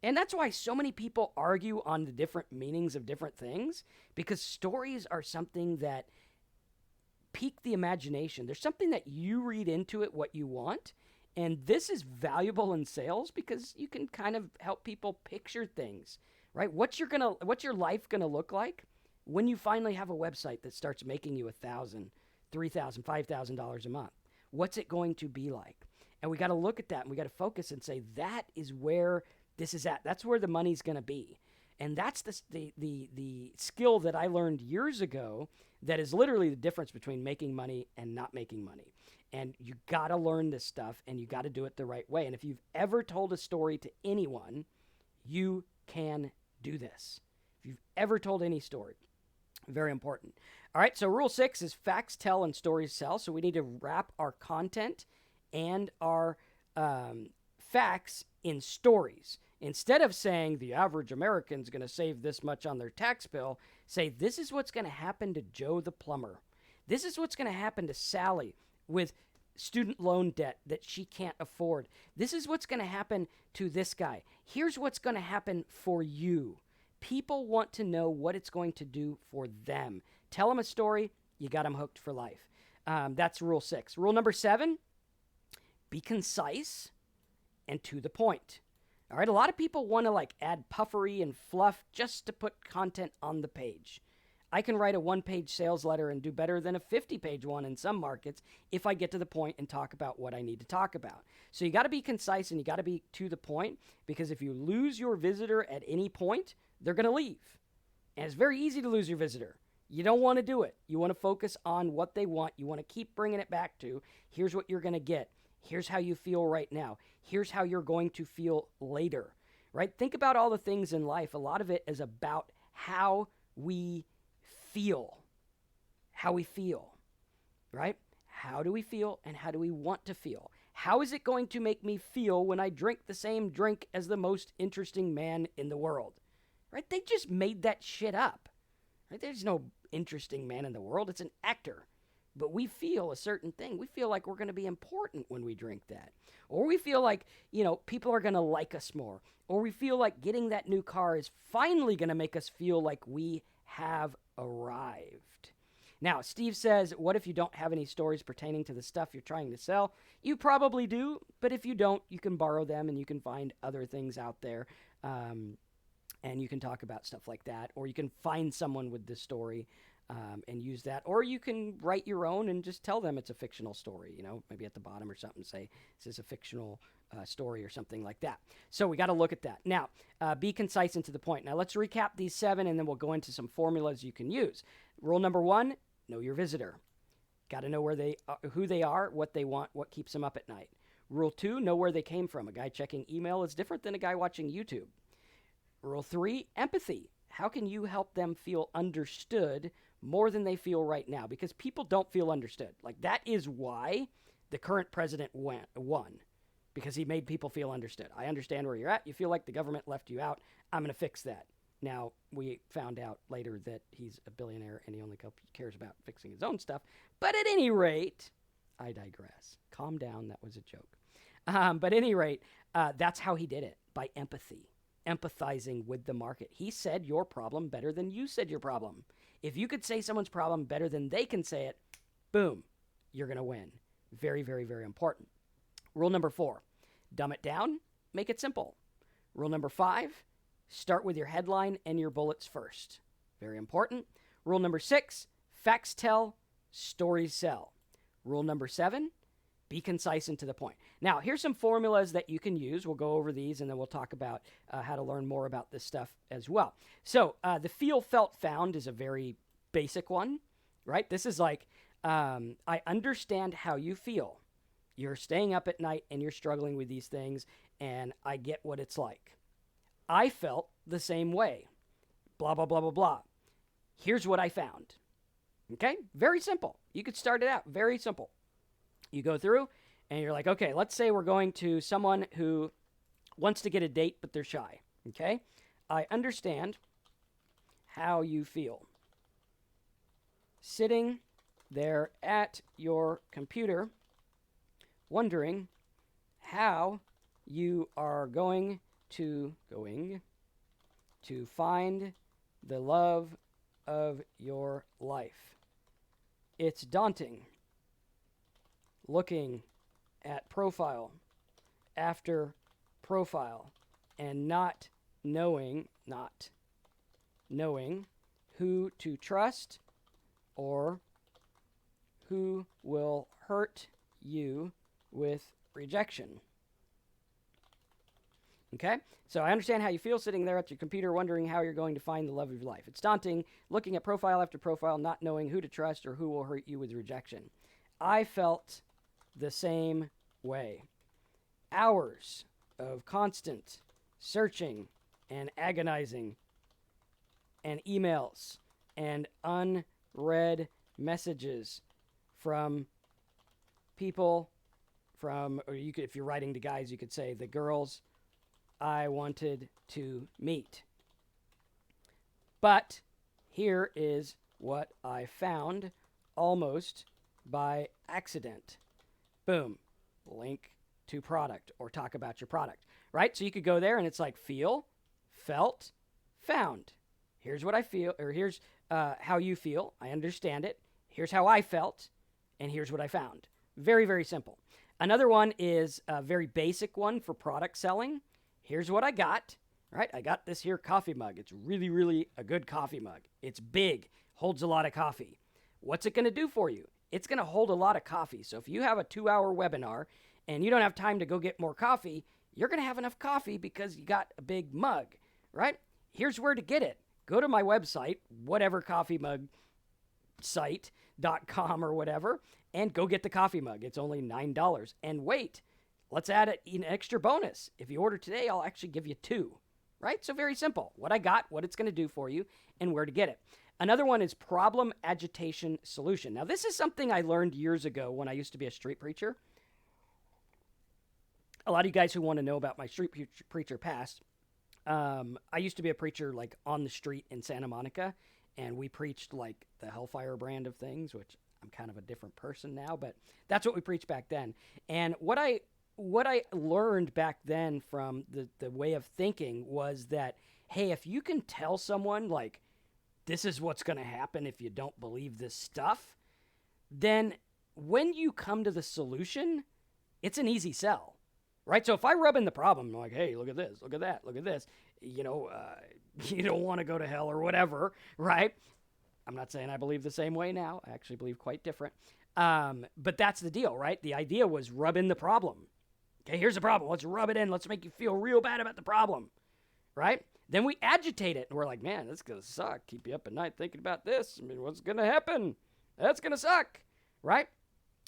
And that's why so many people argue on the different meanings of different things, because stories are something that pique the imagination. There's something that you read into it what you want. And this is valuable in sales because you can kind of help people picture things, right? What's your life gonna look like when you finally have a website that starts making you $1,000, $3,000, $5,000 a month? What's it going to be like? And we got to look at that and we got to focus and say that is where this is at. That's where the money's going to be. And that's the skill that I learned years ago that is literally the difference between making money and not making money. And you got to learn this stuff and you got to do it the right way. And if you've ever told a story to anyone, you can do this. If you've ever told any story, very important. All right, so rule 6 is facts tell and stories sell. So we need to wrap our content and our facts in stories. Instead of saying the average American's going to save this much on their tax bill, say this is what's going to happen to Joe the plumber. This is what's going to happen to Sally with student loan debt that she can't afford. This is what's going to happen to this guy. Here's what's going to happen for you. People want to know what it's going to do for them. Tell them a story, you got them hooked for life. That's rule 6. Rule number 7, be concise and to the point. All right, a lot of people want to add puffery and fluff just to put content on the page. I can write a 1-page sales letter and do better than a 50-page one in some markets if I get to the point and talk about what I need to talk about. So you got to be concise and you got to be to the point, because if you lose your visitor at any point, they're going to leave. And it's very easy to lose your visitor. You don't want to do it. You want to focus on what they want. You want to keep bringing it back to, here's what you're going to get. Here's how you feel right now. Here's how you're going to feel later, right? Think about all the things in life. A lot of it is about how we feel. How we feel, right? How do we feel and how do we want to feel? How is it going to make me feel when I drink the same drink as the most interesting man in the world? Right? They just made that shit up. Right? There's no interesting man in the world. It's an actor. But we feel a certain thing. We feel like we're going to be important when we drink that. Or we feel like, people are going to like us more. Or we feel like getting that new car is finally going to make us feel like we have arrived. Now, Steve says, what if you don't have any stories pertaining to the stuff you're trying to sell? You probably do, but if you don't, you can borrow them and you can find other things out there. And you can talk about stuff like that. Or you can find someone with this story and use that. Or you can write your own and just tell them it's a fictional story, maybe at the bottom or something, say this is a fictional story or something like that. So we got to look at that. Now, be concise and to the point. Now, let's recap these 7, and then we'll go into some formulas you can use. Rule number 1, know your visitor. Got to know who they are, what they want, what keeps them up at night. Rule 2, know where they came from. A guy checking email is different than a guy watching YouTube. Rule 3, empathy. How can you help them feel understood more than they feel right now? Because people don't feel understood. That is why the current president won. Because he made people feel understood. I understand where you're at. You feel like the government left you out. I'm going to fix that. Now, we found out later that he's a billionaire and he only cares about fixing his own stuff. But at any rate, I digress. Calm down. That was a joke. But at any rate, that's how he did it, by empathy. Empathizing with the market. He said your problem better than you said your problem. If you could say someone's problem better than they can say it, boom, you're going to win. Very, very, very important. Rule number 4, dumb it down, make it simple. Rule number 5, start with your headline and your bullets first. Very important. Rule number 6, facts tell, stories sell. Rule number 7, be concise and to the point. Now, here's some formulas that you can use. We'll go over these, and then we'll talk about how to learn more about this stuff as well. So the feel, felt, found is a very basic one, right? This is like, I understand how you feel. You're staying up at night, and you're struggling with these things, and I get what it's like. I felt the same way. Blah, blah, blah, blah, blah. Here's what I found. Okay? Very simple. You could start it out. Very simple. You go through and you're like, okay, let's say we're going to someone who wants to get a date, but they're shy. Okay? I understand how you feel. Sitting there at your computer, wondering how you are going to find the love of your life. It's daunting looking at profile after profile and not knowing who to trust or who will hurt you with rejection. Okay? So I understand how you feel sitting there at your computer wondering how you're going to find the love of your life. It's daunting looking at profile after profile, not knowing who to trust or who will hurt you with rejection. I felt the same way. Hours of constant searching and agonizing and emails and unread messages from people or you could, if you're writing to guys, you could say the girls I wanted to meet. But here is what I found almost by accident. Boom. Link to product or talk about your product, right? So you could go there and it's like feel, felt, found. Here's what I feel, or here's how you feel. I understand it. Here's how I felt, and here's what I found. Very, very simple. Another one is a very basic one for product selling. Here's what I got, right? I got this here coffee mug. It's really, really a good coffee mug. It's big, holds a lot of coffee. What's it going to do for you? It's going to hold a lot of coffee. So if you have a 2-hour webinar and you don't have time to go get more coffee, you're going to have enough coffee because you got a big mug, right? Here's where to get it. Go to my website, whatever coffee mug site.com or whatever, and go get the coffee mug. It's only $9. And wait, let's add an extra bonus. If you order today, I'll actually give you 2, right? So very simple. What I got, what it's going to do for you, and where to get it. Another one is problem agitation solution. Now, this is something I learned years ago when I used to be a street preacher. A lot of you guys who want to know about my street preacher past, I used to be a preacher like on the street in Santa Monica, and we preached like the Hellfire brand of things, which I'm kind of a different person now, but that's what we preached back then. And what I learned back then from the way of thinking was that, hey, if you can tell someone like, this is what's going to happen if you don't believe this stuff, then when you come to the solution, it's an easy sell, right? So if I rub in the problem, I'm like, hey, look at this, look at that, look at this, you don't want to go to hell or whatever, right? I'm not saying I believe the same way now. I actually believe quite different. But that's the deal, right? The idea was rub in the problem. Okay, here's the problem. Let's rub it in. Let's make you feel real bad about the problem, right? Then we agitate it, and we're like, man, that's going to suck. Keep you up at night thinking about this. I mean, what's going to happen? That's going to suck, right?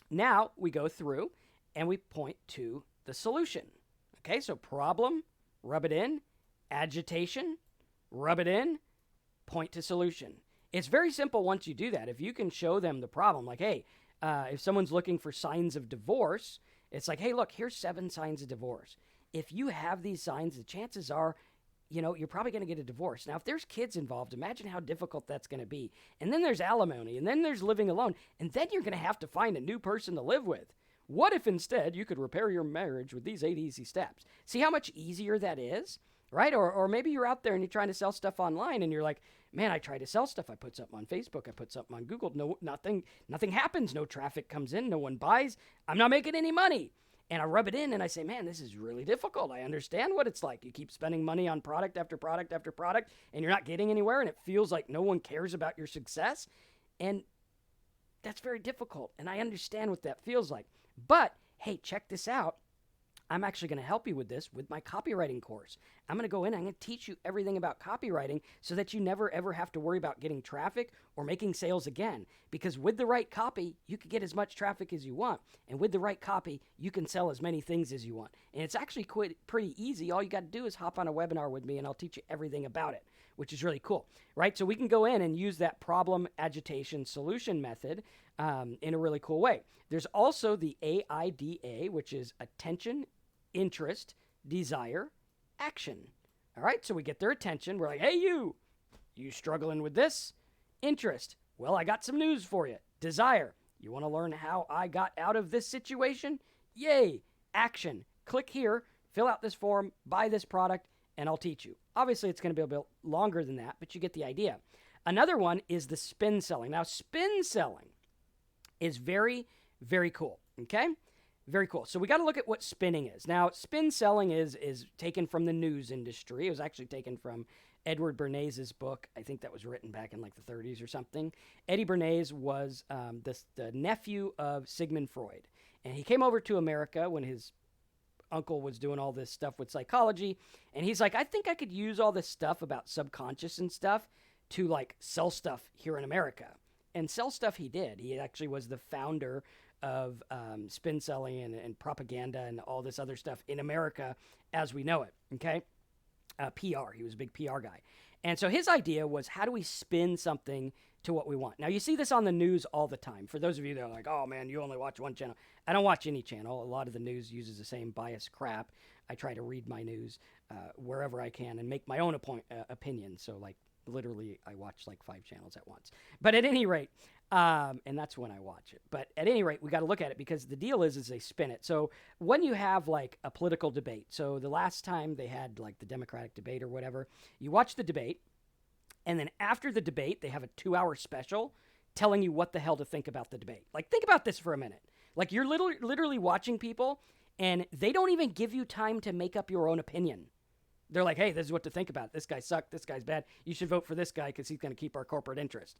Now we go through, and we point to the solution. Okay, so problem, rub it in. Agitation, rub it in. Point to solution. It's very simple once you do that. If you can show them the problem, like, hey, if someone's looking for signs of divorce, it's like, hey, look, here's 7 signs of divorce. If you have these signs, the chances are, you're probably going to get a divorce. Now, if there's kids involved, imagine how difficult that's going to be. And then there's alimony, and then there's living alone, and then you're going to have to find a new person to live with. What if instead you could repair your marriage with these 8 easy steps? See how much easier that is, right? Or maybe you're out there and you're trying to sell stuff online, and you're like, man, I try to sell stuff. I put something on Facebook. I put something on Google. No, nothing happens. No traffic comes in. No one buys. I'm not making any money. And I rub it in and I say, man, this is really difficult. I understand what it's like. You keep spending money on product after product after product, and you're not getting anywhere, and it feels like no one cares about your success. And that's very difficult. And I understand what that feels like. But hey, check this out. I'm actually going to help you with this with my copywriting course. I'm going to go in, I'm going to teach you everything about copywriting so that you never ever have to worry about getting traffic or making sales again. Because with the right copy, you can get as much traffic as you want. And with the right copy, you can sell as many things as you want. And it's actually pretty easy. All you got to do is hop on a webinar with me and I'll teach you everything about it, which is really cool, right? So we can go in and use that problem agitation solution method in a really cool way. There's also the AIDA, which is attention, interest, desire, action. All right, so we get their attention. We're like, hey, you struggling with this? Interest, well, I got some news for you. Desire, you want to learn how I got out of this situation? Yay. Action, click here, fill out this form, buy this product, and I'll teach you. Obviously, it's going to be a bit longer than that, but you get the idea. Another one is the spin selling. Now, spin selling is very, very cool. Okay? Very cool. So we got to look at what spinning is. Now, spin selling is taken from the news industry. It was actually taken from Edward Bernays' book. I think that was written back in like the 30s or something. Eddie Bernays was the nephew of Sigmund Freud. And he came over to America when his uncle was doing all this stuff with psychology. And he's like, I think I could use all this stuff about subconscious and stuff to like sell stuff here in America. And sell stuff he did. He actually was the founder of spin selling and propaganda and all this other stuff in America as we know it, okay? PR. He was a big PR guy. And so his idea was, how do we spin something to what we want? Now, you see this on the news all the time. For those of you that are like, oh, man, you only watch one channel. I don't watch any channel. A lot of the news uses the same biased crap. I try to read my news wherever I can and make my own opinion. So, like, literally, I watch like 5 channels at once. But at any rate, and that's when I watch it. But at any rate, we got to look at it because the deal is they spin it. So when you have like a political debate, so the last time they had like the Democratic debate or whatever, you watch the debate, and then after the debate, they have a 2-hour special telling you what the hell to think about the debate. Like, think about this for a minute. Like, you're literally watching people, and they don't even give you time to make up your own opinion. They're like, hey, this is what to think about. This guy sucked. This guy's bad. You should vote for this guy because he's going to keep our corporate interest.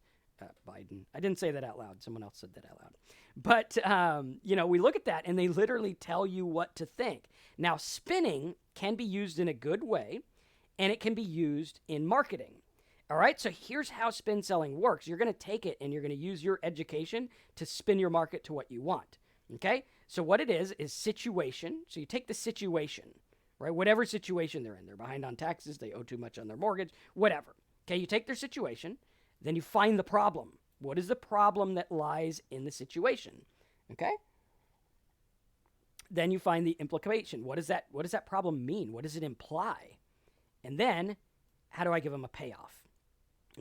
Biden. I didn't say that out loud. Someone else said that out loud. But, we look at that and they literally tell you what to think. Now, spinning can be used in a good way and it can be used in marketing. All right. So here's how spin selling works. You're going to take it and you're going to use your education to spin your market to what you want. Okay. So what it is situation. So you take the situation, right? Whatever situation they're in. They're behind on taxes. They owe too much on their mortgage, whatever. Okay. You take their situation. Then you find the problem. What is the problem that lies in the situation? Okay? Then you find the implication. What does that problem mean? What does it imply? And then, how do I give them a payoff?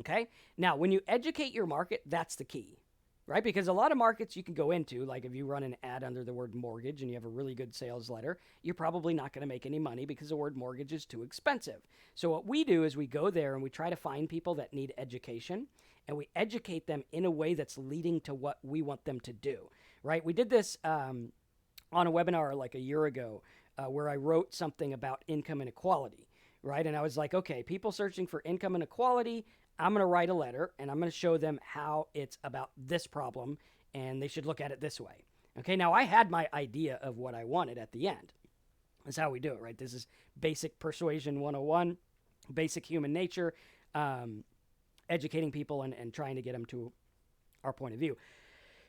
Okay? Now, when you educate your market, that's the key, right? Because a lot of markets you can go into, like if you run an ad under the word mortgage and you have a really good sales letter, you're probably not going to make any money because the word mortgage is too expensive. So what we do is we go there and we try to find people that need education and we educate them in a way that's leading to what we want them to do, right? We did this on a webinar like a year ago where I wrote something about income inequality, right? And I was like, okay, people searching for income inequality, I'm going to write a letter and I'm going to show them how it's about this problem and they should look at it this way. Okay, now I had my idea of what I wanted at the end. That's how we do it, right? This is basic persuasion 101, basic human nature, educating people and trying to get them to our point of view.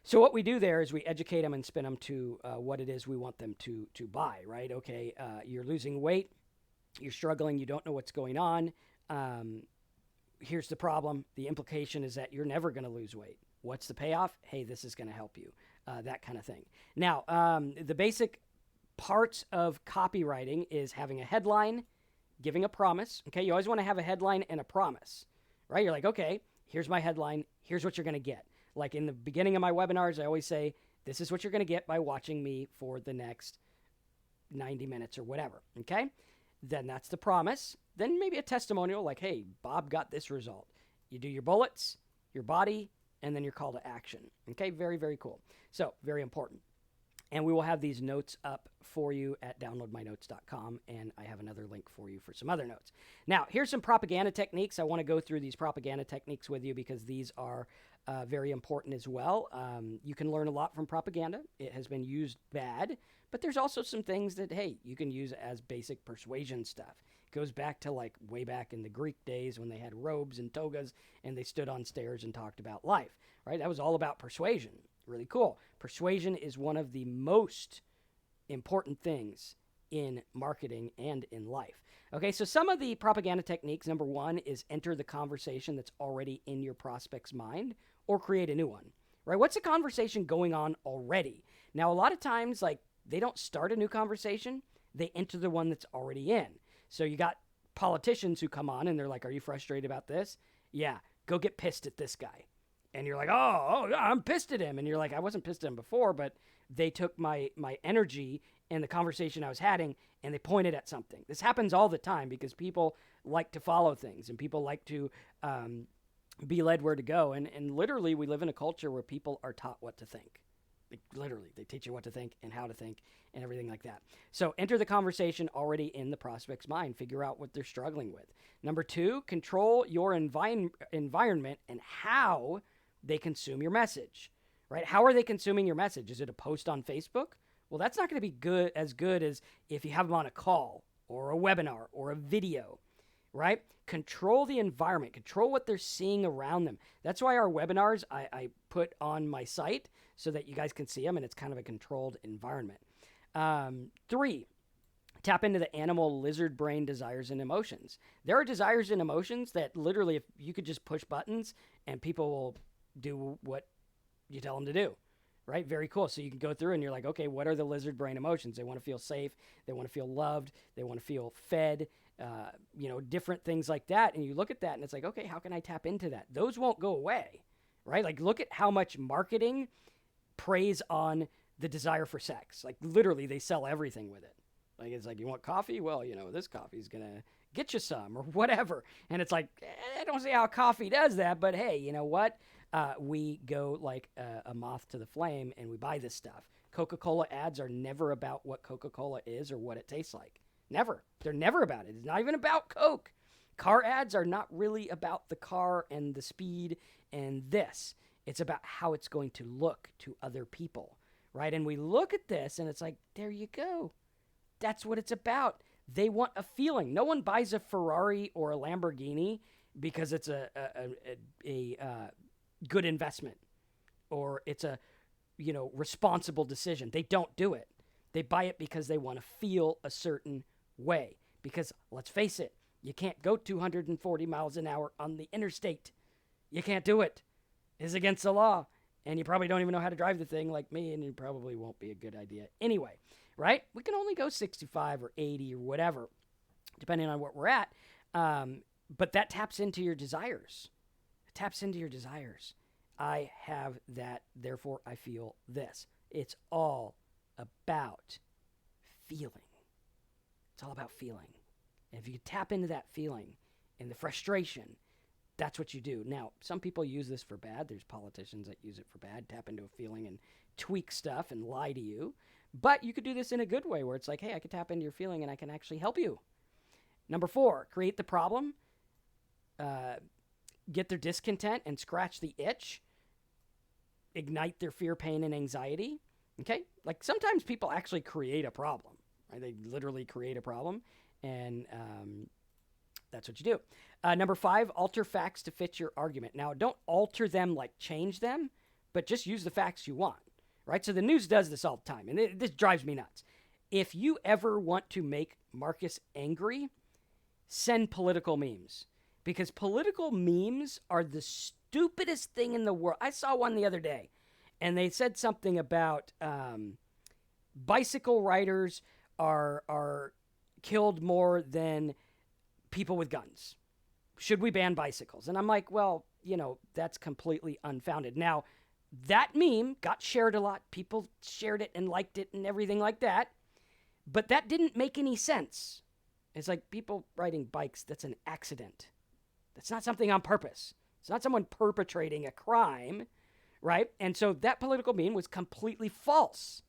So what we do there is we educate them and spin them to what it is we want them to buy, right? Okay, you're losing weight, you're struggling, you don't know what's going on. Here's the problem. The implication is that you're never going to lose weight. What's the payoff? Hey, this is going to help you. That kind of thing. Now, the basic parts of copywriting is having a headline, giving a promise. Okay, you always want to have a headline and a promise, right? You're like, okay, here's my headline. Here's what you're going to get. Like in the beginning of my webinars, I always say, this is what you're going to get by watching me for the next 90 minutes or whatever. Okay, then that's the promise. Then maybe a testimonial like, hey, Bob got this result. You do your bullets, your body, and then your call to action. Okay, very, very cool. So very important. And we will have these notes up for you at downloadmynotes.com, and I have another link for you for some other notes. Now, here's some propaganda techniques. I want to go through these propaganda techniques with you because these are very important as well. You can learn a lot from propaganda. It has been used bad, but there's also some things that, hey, you can use as basic persuasion stuff. It goes back to like way back in the Greek days when they had robes and togas and they stood on stairs and talked about life, right? That was all about persuasion. Really cool. Persuasion is one of the most important things in marketing and in life. Okay, so some of the propaganda techniques, number one is enter the conversation that's already in your prospect's mind or create a new one, right? What's the conversation going on already? Now, a lot of times, like, they don't start a new conversation. They enter the one that's already in. So you got politicians who come on and they're like, are you frustrated about this? Yeah, go get pissed at this guy. And you're like, oh, I'm pissed at him. And you're like, I wasn't pissed at him before, but they took my energy and the conversation I was having and they pointed at something. This happens all the time because people like to follow things and people like to be led where to go. And literally, we live in a culture where people are taught what to think. Like, literally, they teach you what to think and how to think and everything like that. So enter the conversation already in the prospect's mind. Figure out what they're struggling with. Number 2, control your environment and how they consume your message, right? How are they consuming your message? Is it a post on Facebook? Well, that's not going to be good as if you have them on a call or a webinar or a video, right? Control the environment. Control what they're seeing around them. That's why our webinars I put on my site so that you guys can see them, and it's kind of a controlled environment. 3, tap into the animal lizard brain desires and emotions. There are desires and emotions that literally, if you could just push buttons and people will do what you tell them to do, right? Very cool. So you can go through and you're like, okay, what are the lizard brain emotions? They want to feel safe. They want to feel loved. They want to feel fed, different things like that. And you look at that and it's like, okay, how can I tap into that? Those won't go away, right? Like, look at how much marketing preys on the desire for sex. Like, literally, they sell everything with it. Like, it's like, you want coffee? Well, this coffee is going to get you some or whatever. And it's like, I don't see how coffee does that, but hey, you know what? We go like a moth to the flame and we buy this stuff. Coca-Cola ads are never about what Coca-Cola is or what it tastes like. Never. They're never about it. It's not even about Coke. Car ads are not really about the car and the speed and this. It's about how it's going to look to other people, right? And we look at this and it's like, there you go. That's what it's about. They want a feeling. No one buys a Ferrari or a Lamborghini because it's a good investment or it's a responsible decision. They don't do it. They buy it because they want to feel a certain way. Because let's face it, you can't go 240 miles an hour on the interstate. You can't do it. It's against the law. And you probably don't even know how to drive the thing like me, and it probably won't be a good idea anyway, right? We can only go 65 or 80 or whatever, depending on what we're at. But that taps into your desires. It taps into your desires. I have that, therefore I feel this. It's all about feeling. It's all about feeling. And if you tap into that feeling and the frustration, that's what you do. Now, some people use this for bad. There's politicians that use it for bad, tap into a feeling and tweak stuff and lie to you. But you could do this in a good way where it's like, hey, I can tap into your feeling and I can actually help you. Number 4, create the problem, get their discontent and scratch the itch, ignite their fear, pain, and anxiety. Okay? Like, sometimes people actually create a problem, right? They literally create a problem, and that's what you do. Number 5, alter facts to fit your argument. Now, don't alter them like change them, but just use the facts you want, right? So the news does this all the time, and this drives me nuts. If you ever want to make Marcus angry, send political memes, because political memes are the stupidest thing in the world. I saw one the other day, and they said something about bicycle riders are killed more than people with guns. Should we ban bicycles? And I'm like, well, that's completely unfounded. Now, that meme got shared a lot. People shared it and liked it and everything like that. But that didn't make any sense. It's like people riding bikes, that's an accident. That's not something on purpose. It's not someone perpetrating a crime, right? And so that political meme was completely false.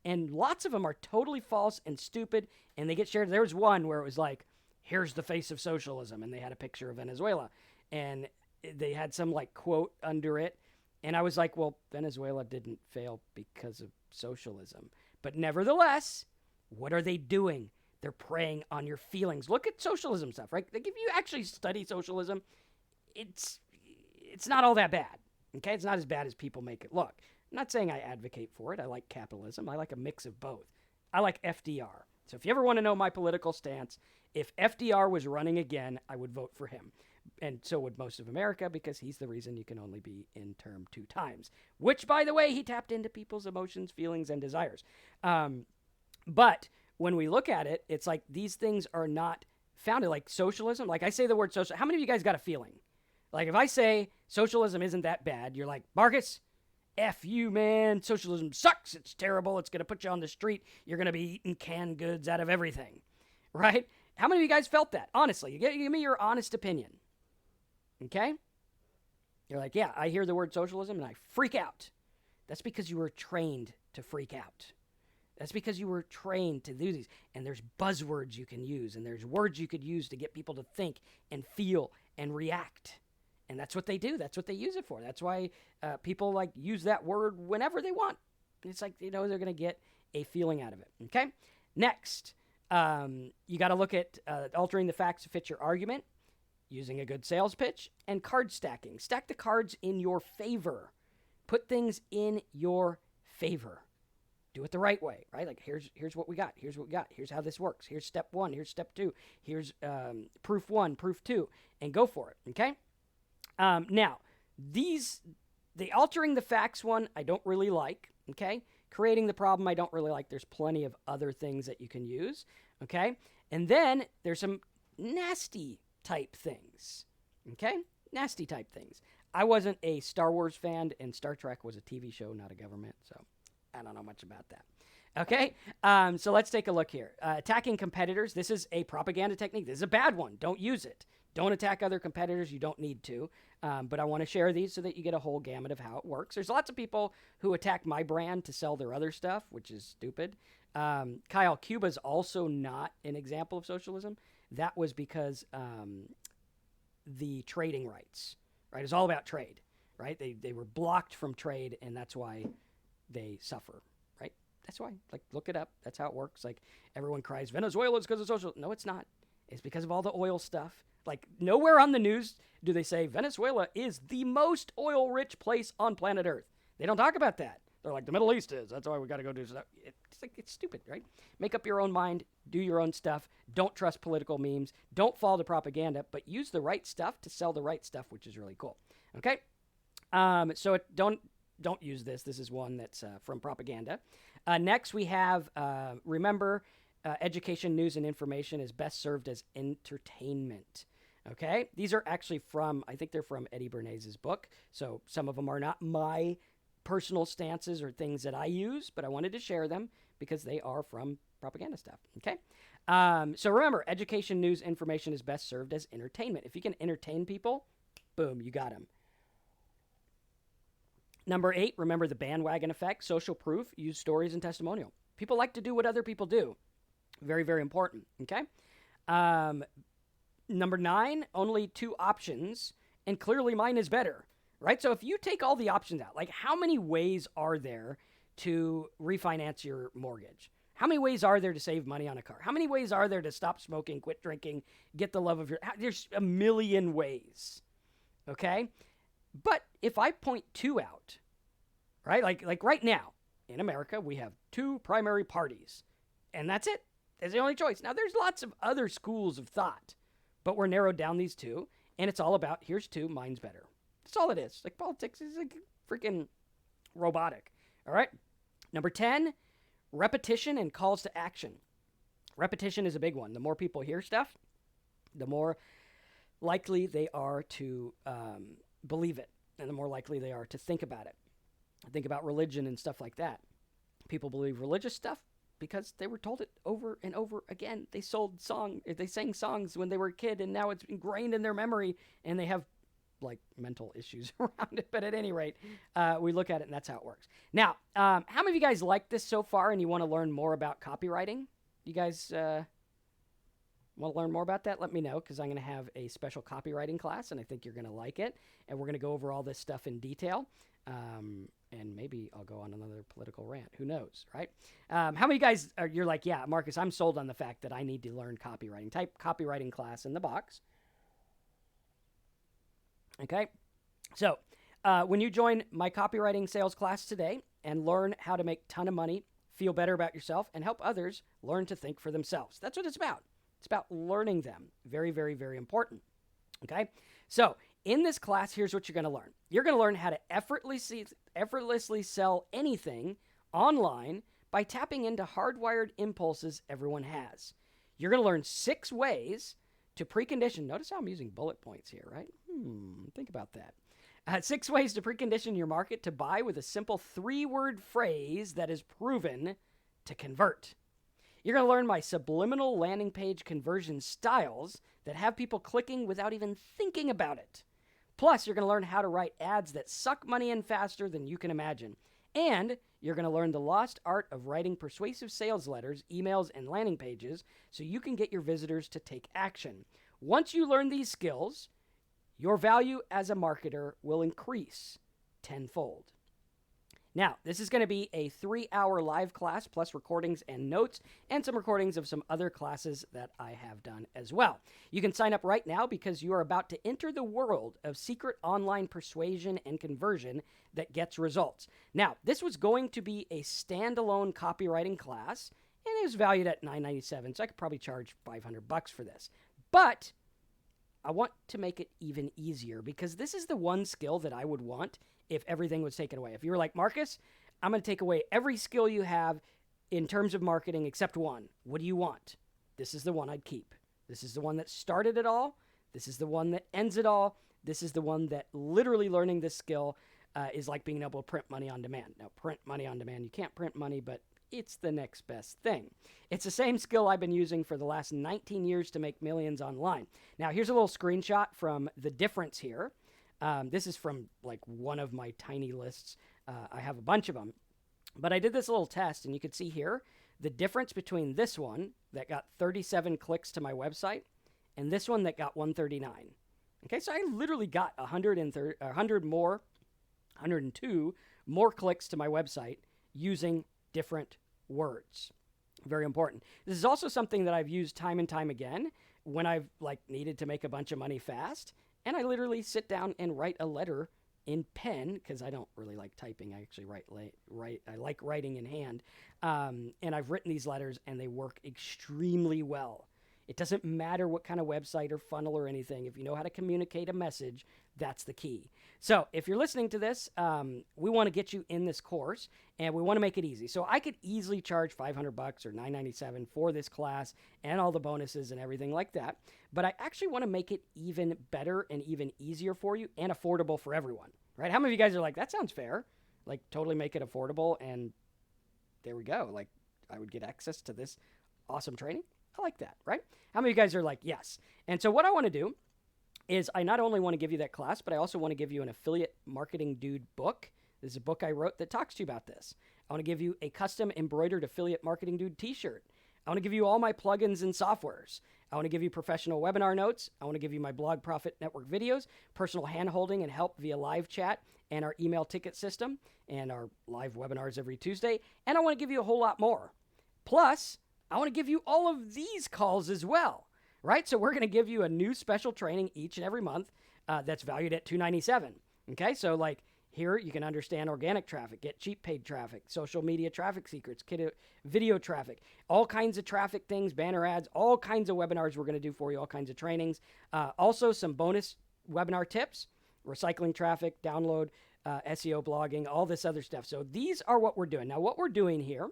And lots of them are totally false and stupid, and they get shared. There was one where it was like, here's the face of socialism, and they had a picture of Venezuela, and they had some like quote under it, and I was like, well, Venezuela didn't fail because of socialism. But nevertheless, what are they doing? They're preying on your feelings. Look at socialism stuff, right? Like, if you actually study socialism, it's not all that bad, okay? It's not as bad as people make it look. I'm not saying I advocate for it. I like capitalism. I like a mix of both. I like FDR. So if you ever want to know my political stance, if FDR was running again, I would vote for him. And so would most of America, because he's the reason you can only be in term 2 times. Which, by the way, he tapped into people's emotions, feelings, and desires. But when we look at it, it's like these things are not founded. Like socialism, like I say the word social. How many of you guys got a feeling? Like if I say socialism isn't that bad, you're like, Marcus, F you, man. Socialism sucks. It's terrible. It's going to put you on the street. You're going to be eating canned goods out of everything, right? How many of you guys felt that? Honestly, you give me your honest opinion, okay? You're like, yeah, I hear the word socialism and I freak out. That's because you were trained to freak out. That's because you were trained to do these. And there's buzzwords you can use, and there's words you could use to get people to think and feel and react. And that's what they do. That's what they use it for. That's why people like use that word whenever they want. It's like, they're going to get a feeling out of it. Okay? Next, you got to look at altering the facts to fit your argument, using a good sales pitch, and card stacking. Stack the cards in your favor. Put things in your favor. Do it the right way, right? Like, here's what we got. Here's what we got. Here's how this works. Here's step 1. Here's step 2. Here's proof 1, proof 2, and go for it, okay? Now, the altering the facts one, I don't really like, okay? Creating the problem, I don't really like. There's plenty of other things that you can use, okay? And then there's some nasty type things, okay? Nasty type things. I wasn't a Star Wars fan, and Star Trek was a TV show, not a government, so I don't know much about that. Okay, so let's take a look here. Attacking competitors. This is a propaganda technique. This is a bad one. Don't use it. Don't attack other competitors. You don't need to. But I want to share these so that you get a whole gamut of how it works. There's lots of people who attack my brand to sell their other stuff, which is stupid. Kyle, Cuba's also not an example of socialism. That was because the trading rights, right? It's all about trade, right? They were blocked from trade, and that's why they suffer, right? That's why. Like, look it up. That's how it works. Like, everyone cries, Venezuela's because of social. No, it's not. It's because of all the oil stuff. Like, nowhere on the news do they say Venezuela is the most oil-rich place on planet Earth. They don't talk about that. They're like, the Middle East is. That's why we got to go do stuff. It's like, it's stupid, right? Make up your own mind. Do your own stuff. Don't trust political memes. Don't fall to propaganda, but use the right stuff to sell the right stuff, which is really cool. Okay? So don't use this. This is one that's from propaganda. Next, we have, remember, education, news, and information is best served as entertainment. Okay? These are actually I think they're from Eddie Bernays' book. So some of them are not my personal stances or things that I use, but I wanted to share them because they are from propaganda stuff. Okay? So remember, education, news, information is best served as entertainment. If you can entertain people, boom, you got them. Number 8, remember the bandwagon effect. Social proof, use stories and testimonial. People like to do what other people do. Very, very important, okay? Number 9, only 2 options, and clearly mine is better, right? So if you take all the options out, like how many ways are there to refinance your mortgage? How many ways are there to save money on a car? How many ways are there to stop smoking, quit drinking, get the love of your... There's a million ways, okay? But if I point 2 out, right? Like right now in America, we have 2 primary parties, and that's it. That's the only choice. Now, there's lots of other schools of thought, but we're narrowed down these 2, and it's all about, here's 2, mine's better. That's all it is. Like, politics is like freaking robotic. All right? Number 10, repetition and calls to action. Repetition is a big one. The more people hear stuff, the more likely they are to believe it, and the more likely they are to think about it. Think about religion and stuff like that. People believe religious stuff because they were told it over and over again. They sang songs when they were a kid, and now it's ingrained in their memory, and they have like mental issues around it. But at any rate, we look at it, and that's how it works. Now, how many of you guys like this so far, and you want to learn more about copywriting? You guys want to learn more about that? Let me know, because I'm going to have a special copywriting class, and I think you're going to like it. And we're going to go over all this stuff in detail. And maybe I'll go on another political rant. Who knows, right? How many of you guys you're like, yeah, Marcus, I'm sold on the fact that I need to learn copywriting. Type copywriting class in the box. Okay? So, when you join my copywriting sales class today and learn how to make a ton of money, feel better about yourself, and help others learn to think for themselves. That's what it's about. It's about learning them. Very, very, very important. Okay? So, in this class, here's what you're going to learn. You're going to learn how to effortlessly sell anything online by tapping into hardwired impulses everyone has. You're going to learn 6 ways to precondition. Notice how I'm using bullet points here, right? Think about that. 6 ways to precondition your market to buy with a simple 3-word phrase that is proven to convert. You're going to learn my subliminal landing page conversion styles that have people clicking without even thinking about it. Plus, you're going to learn how to write ads that suck money in faster than you can imagine. And you're going to learn the lost art of writing persuasive sales letters, emails, and landing pages so you can get your visitors to take action. Once you learn these skills, your value as a marketer will increase tenfold. Now, this is going to be a 3-hour live class plus recordings and notes and some recordings of some other classes that I have done as well. You can sign up right now because you are about to enter the world of secret online persuasion and conversion that gets results. Now, this was going to be a standalone copywriting class, and it was valued at $9.97, so I could probably charge $500 for this. But I want to make it even easier because this is the one skill that I would want if everything was taken away. If you were like, Marcus, I'm going to take away every skill you have in terms of marketing except one. What do you want? This is the one I'd keep. This is the one that started it all. This is the one that ends it all. This is the one that literally learning this skill is like being able to print money on demand. Now, print money on demand, you can't print money, but it's the next best thing. It's the same skill I've been using for the last 19 years to make millions online. Now, here's a little screenshot from the difference here. This is from like one of my tiny lists. I have a bunch of them. But I did this little test, and you can see here the difference between this one that got 37 clicks to my website and this one that got 139. Okay, so I literally got 102 more clicks to my website using different words. Very important. This is also something that I've used time and time again when I've needed to make a bunch of money fast. And I literally sit down and write a letter in pen because I don't really like typing. I actually I like writing in hand. And I've written these letters and they work extremely well. It doesn't matter what kind of website or funnel or anything. If you know how to communicate a message, that's the key. So if you're listening to this, we want to get you in this course and we want to make it easy. So I could easily charge $500 or $9.97 for this class and all the bonuses and everything like that. But I actually want to make it even better and even easier for you and affordable for everyone, right? How many of you guys are like, that sounds fair? Like totally make it affordable and there we go. Like I would get access to this awesome training. I like that, right? How many of you guys are like, yes? And so what I want to do is I not only want to give you that class, but I also want to give you an affiliate marketing dude book. This is a book I wrote that talks to you about this. I want to give you a custom embroidered affiliate marketing dude t-shirt. I want to give you all my plugins and softwares. I want to give you professional webinar notes. I want to give you my Blog Profit Network videos, personal hand-holding and help via live chat, and our email ticket system, and our live webinars every Tuesday. And I want to give you a whole lot more. Plus, I want to give you all of these calls as well, right? So we're going to give you a new special training each and every month that's valued at $297. Okay, so like here you can understand organic traffic, get cheap paid traffic, social media traffic secrets, video traffic, all kinds of traffic things, banner ads, all kinds of webinars we're going to do for you, all kinds of trainings. Also some bonus webinar tips, recycling traffic, download, SEO blogging, all this other stuff. So these are what we're doing. Now what we're doing here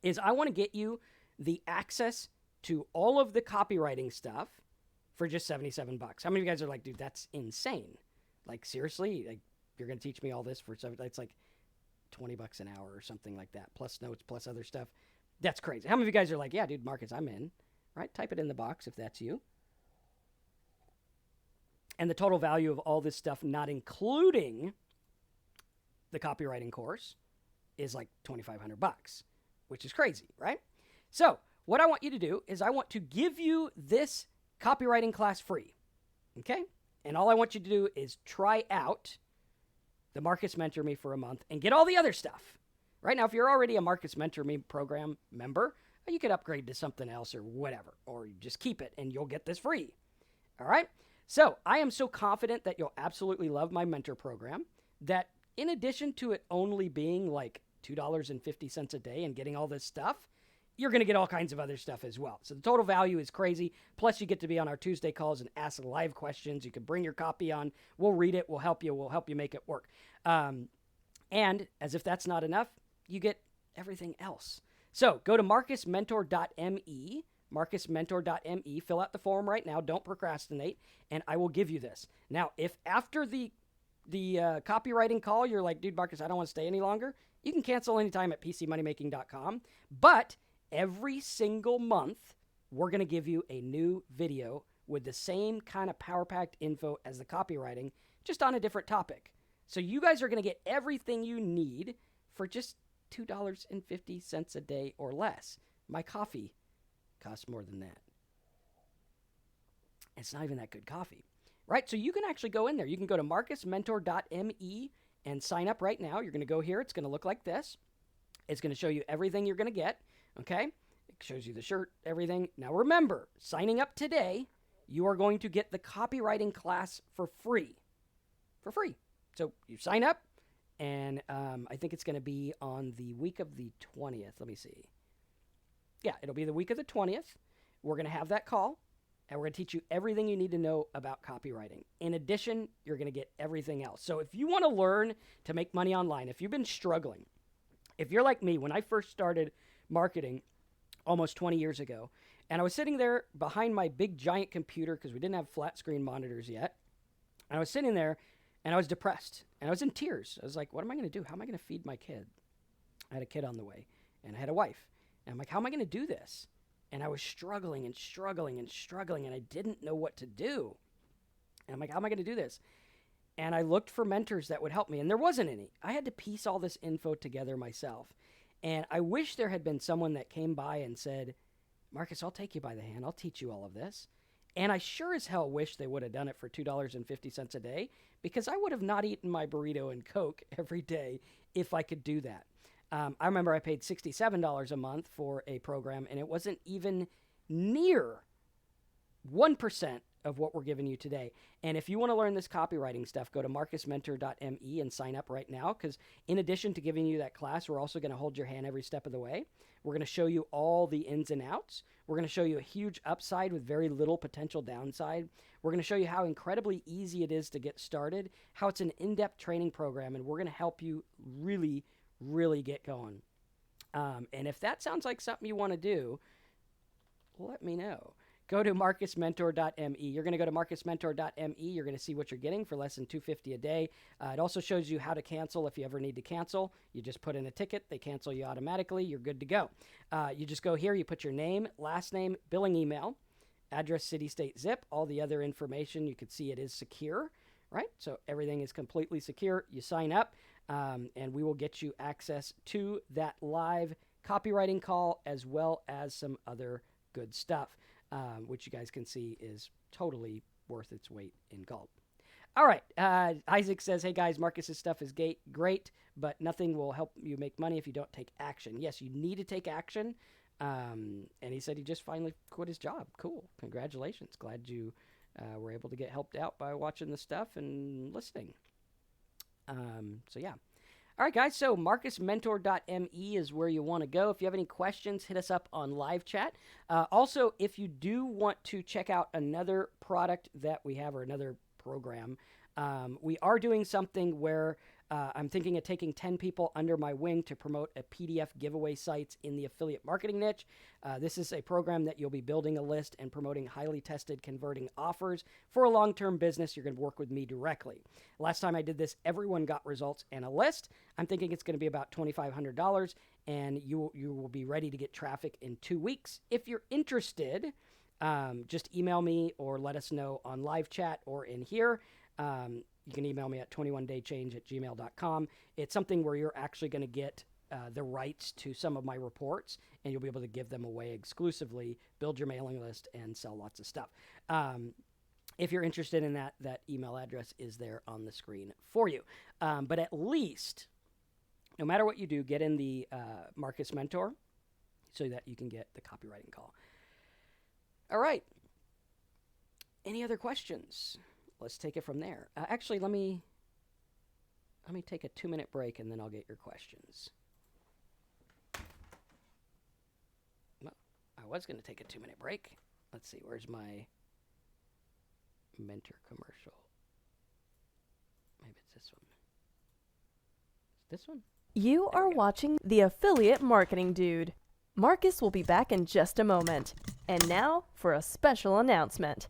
is I want to get you the access to all of the copywriting stuff for just $77. How many of you guys are like, dude, that's insane? Like, seriously? Like, you're going to teach me all this for it's like $20 an hour or something like that, plus notes, plus other stuff. That's crazy. How many of you guys are like, yeah, dude, Marcus, I'm in, right? Type it in the box if that's you. And the total value of all this stuff, not including the copywriting course, is like $2,500, which is crazy, right? So what I want you to do is I want to give you this copywriting class free, okay? And all I want you to do is try out the Marcus Mentor Me for a month and get all the other stuff. Right now, if you're already a Marcus Mentor Me program member, you could upgrade to something else or whatever, or you just keep it and you'll get this free, all right? So I am so confident that you'll absolutely love my mentor program that in addition to it only being like $2.50 a day and getting all this stuff, you're going to get all kinds of other stuff as well. So the total value is crazy. Plus, you get to be on our Tuesday calls and ask live questions. You can bring your copy on. We'll read it. We'll help you. We'll help you make it work. And as if that's not enough, you get everything else. So go to marcusmentor.me, marcusmentor.me. Fill out the form right now. Don't procrastinate, and I will give you this. Now, if after the copywriting call, you're like, dude, Marcus, I don't want to stay any longer, you can cancel anytime at pcmoneymaking.com. But every single month, we're going to give you a new video with the same kind of power-packed info as the copywriting just on a different topic. So you guys are going to get everything you need for just $2.50 a day or less. My coffee costs more than that. It's not even that good coffee, right? So you can actually go in there. You can go to marcusmentor.me and sign up right now. You're going to go here. It's going to look like this. It's going to show you everything you're going to get, okay? It shows you the shirt, everything. Now remember, signing up today, you are going to get the copywriting class for free. For free. So you sign up, and I think it's going to be on the week of the 20th. Let me see. Yeah, it'll be the week of the 20th. We're going to have that call, and we're going to teach you everything you need to know about copywriting. In addition, you're going to get everything else. So if you want to learn to make money online, if you've been struggling, if you're like me, when I first started marketing almost 20 years ago, and I was sitting there behind my big giant computer because we didn't have flat screen monitors yet, and I was sitting there and I was depressed and I was in tears. I was like, what am I going to do? How am I going to feed my kid? I had a kid on the way and I had a wife, and I'm like, how am I going to do this? And I was struggling and struggling and struggling, and I didn't know what to do. And I'm like, how am I going to do this? And I looked for mentors that would help me, and there wasn't any. I had to piece all this info together myself. And I wish there had been someone that came by and said, Marcus, I'll take you by the hand. I'll teach you all of this. And I sure as hell wish they would have done it for $2.50 a day, because I would have not eaten my burrito and Coke every day if I could do that. I remember I paid $67 a month for a program, and it wasn't even near 1% of what we're giving you today. And if you want to learn this copywriting stuff, go to marcusmentor.me and sign up right now, because in addition to giving you that class, we're also going to hold your hand every step of the way. We're going to show you all the ins and outs. We're going to show you a huge upside with very little potential downside. We're going to show you how incredibly easy it is to get started, how it's an in-depth training program, and we're going to help you really, really get going. And if that sounds like something you want to do, let me know. Go to marcusmentor.me. You're going to go to marcusmentor.me. You're going to see what you're getting for less than $2.50 a day. It also shows you how to cancel if you ever need to cancel. You just put in a ticket. They cancel you automatically. You're good to go. You just go here. You put your name, last name, billing email, address, city, state, zip. All the other information, you can see it is secure, right? So everything is completely secure. You sign up, and we will get you access to that live copywriting call as well as some other good stuff. Which you guys can see is totally worth its weight in gold. All right. Isaac says, hey, guys, Marcus's stuff is great, but nothing will help you make money if you don't take action. Yes, you need to take action. And he said he just finally quit his job. Cool. Congratulations. Glad you were able to get helped out by watching the stuff and listening. So, yeah. All right, guys, so marcusmentor.me is where you want to go. If you have any questions, hit us up on live chat. Also, if you do want to check out another product that we have or another program, we are doing something where I'm thinking of taking 10 people under my wing to promote a PDF giveaway sites in the affiliate marketing niche. This is a program that you'll be building a list and promoting highly tested converting offers for a long-term business. You're going to work with me directly. Last time I did this, everyone got results and a list. I'm thinking it's going to be about $2,500, and you will be ready to get traffic in 2 weeks. If you're interested, just email me or let us know on live chat or in here. You can email me at 21daychange@gmail.com. It's something where you're actually going to get the rights to some of my reports, and you'll be able to give them away exclusively, build your mailing list, and sell lots of stuff. If you're interested in that, that email address is there on the screen for you. But at least, no matter what you do, get in the Marcus Mentor so that you can get the copywriting call. All right. Any other questions? Let's take it from there. Actually, let me take a 2-minute break, and then I'll get your questions. Well, I was going to take a 2-minute break. Let's see, where's my mentor commercial? Maybe it's this one. Is this one? You are watching The Affiliate Marketing Dude. Marcus will be back in just a moment. And now for a special announcement.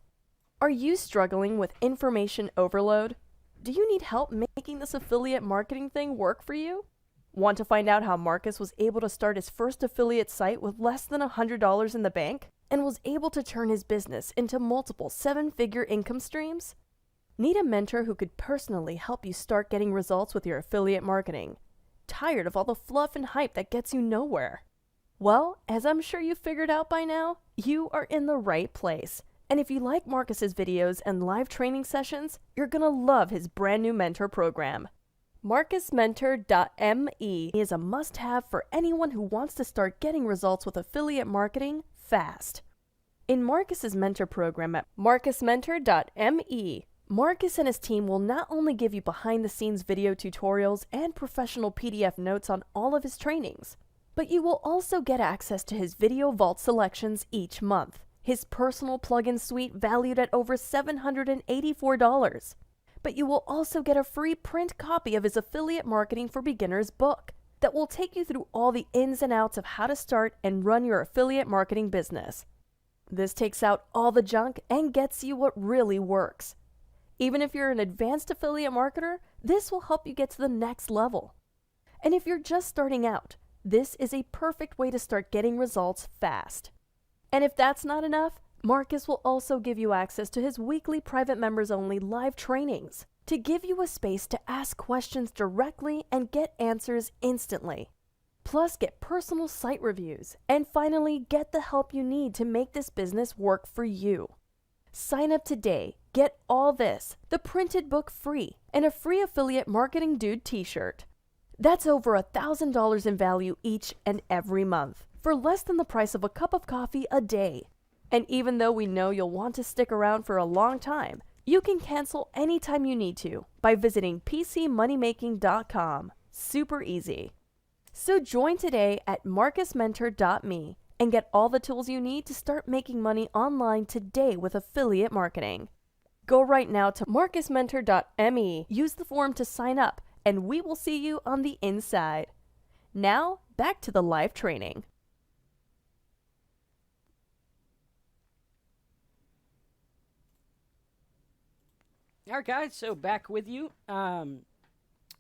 Are you struggling with information overload? Do you need help making this affiliate marketing thing work for you? Want to find out how Marcus was able to start his first affiliate site with less than $100 in the bank and was able to turn his business into multiple 7-figure income streams? Need a mentor who could personally help you start getting results with your affiliate marketing? Tired of all the fluff and hype that gets you nowhere? Well, as I'm sure you've figured out by now, you are in the right place. And if you like Marcus's videos and live training sessions, you're gonna love his brand new mentor program. MarcusMentor.me is a must-have for anyone who wants to start getting results with affiliate marketing fast. In Marcus's mentor program at MarcusMentor.me, Marcus and his team will not only give you behind-the-scenes video tutorials and professional PDF notes on all of his trainings, but you will also get access to his Video Vault selections each month, his personal plugin suite valued at over $784. But you will also get a free print copy of his Affiliate Marketing for Beginners book that will take you through all the ins and outs of how to start and run your affiliate marketing business. This takes out all the junk and gets you what really works. Even if you're an advanced affiliate marketer, this will help you get to the next level. And if you're just starting out, this is a perfect way to start getting results fast. And if that's not enough, Marcus will also give you access to his weekly private members-only live trainings to give you a space to ask questions directly and get answers instantly. Plus, get personal site reviews, and finally, get the help you need to make this business work for you. Sign up today, get all this, the printed book free, and a free Affiliate Marketing Dude t-shirt. That's over $1,000 in value each and every month, for less than the price of a cup of coffee a day. And even though we know you'll want to stick around for a long time, you can cancel anytime you need to by visiting PCMoneymaking.com. Super easy. So join today at MarcusMentor.me and get all the tools you need to start making money online today with affiliate marketing. Go right now to MarcusMentor.me, use the form to sign up, and we will see you on the inside. Now, back to the live training. All right, guys, so back with you.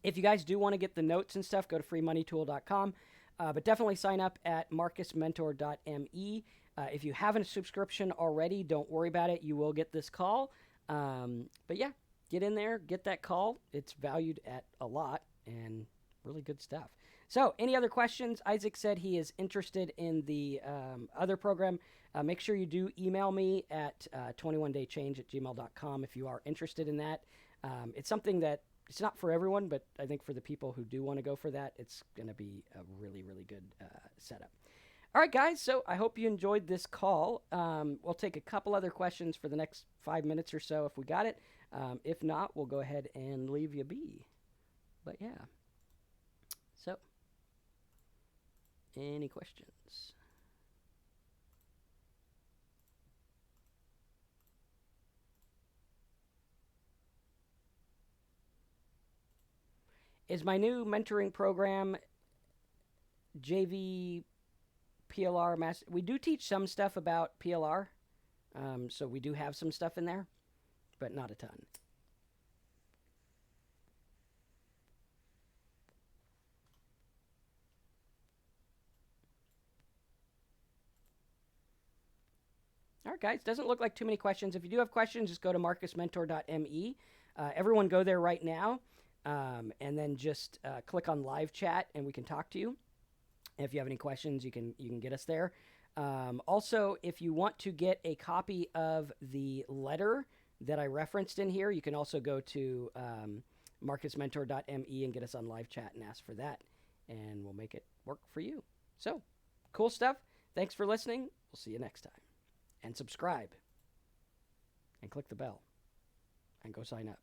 If you guys do want to get the notes and stuff, go to freemoneytool.com. But definitely sign up at marcusmentor.me. If you have a subscription already, don't worry about it. You will get this call. But yeah, get in there, get that call. It's valued at a lot and really good stuff. So any other questions? Isaac said he is interested in the other program. Make sure you do email me at 21daychange@gmail.com if you are interested in that. It's something that it's not for everyone, but I think for the people who do want to go for that, it's going to be a really, really good setup. All right, guys, so I hope you enjoyed this call. We'll take a couple other questions for the next 5 minutes or so if we got it. If not, we'll go ahead and leave you be. But yeah. So, any questions? Is my new mentoring program JV PLR master? We do teach some stuff about PLR, so we do have some stuff in there, but not a ton. All right, guys, doesn't look like too many questions. If you do have questions, just go to marcusmentor.me. Everyone go there right now. And then just click on live chat and we can talk to you. If you have any questions, you can get us there. Also, if you want to get a copy of the letter that I referenced in here, you can also go to marcusmentor.me and get us on live chat and ask for that. And we'll make it work for you. So, cool stuff. Thanks for listening. We'll see you next time. And subscribe. And click the bell. And go sign up.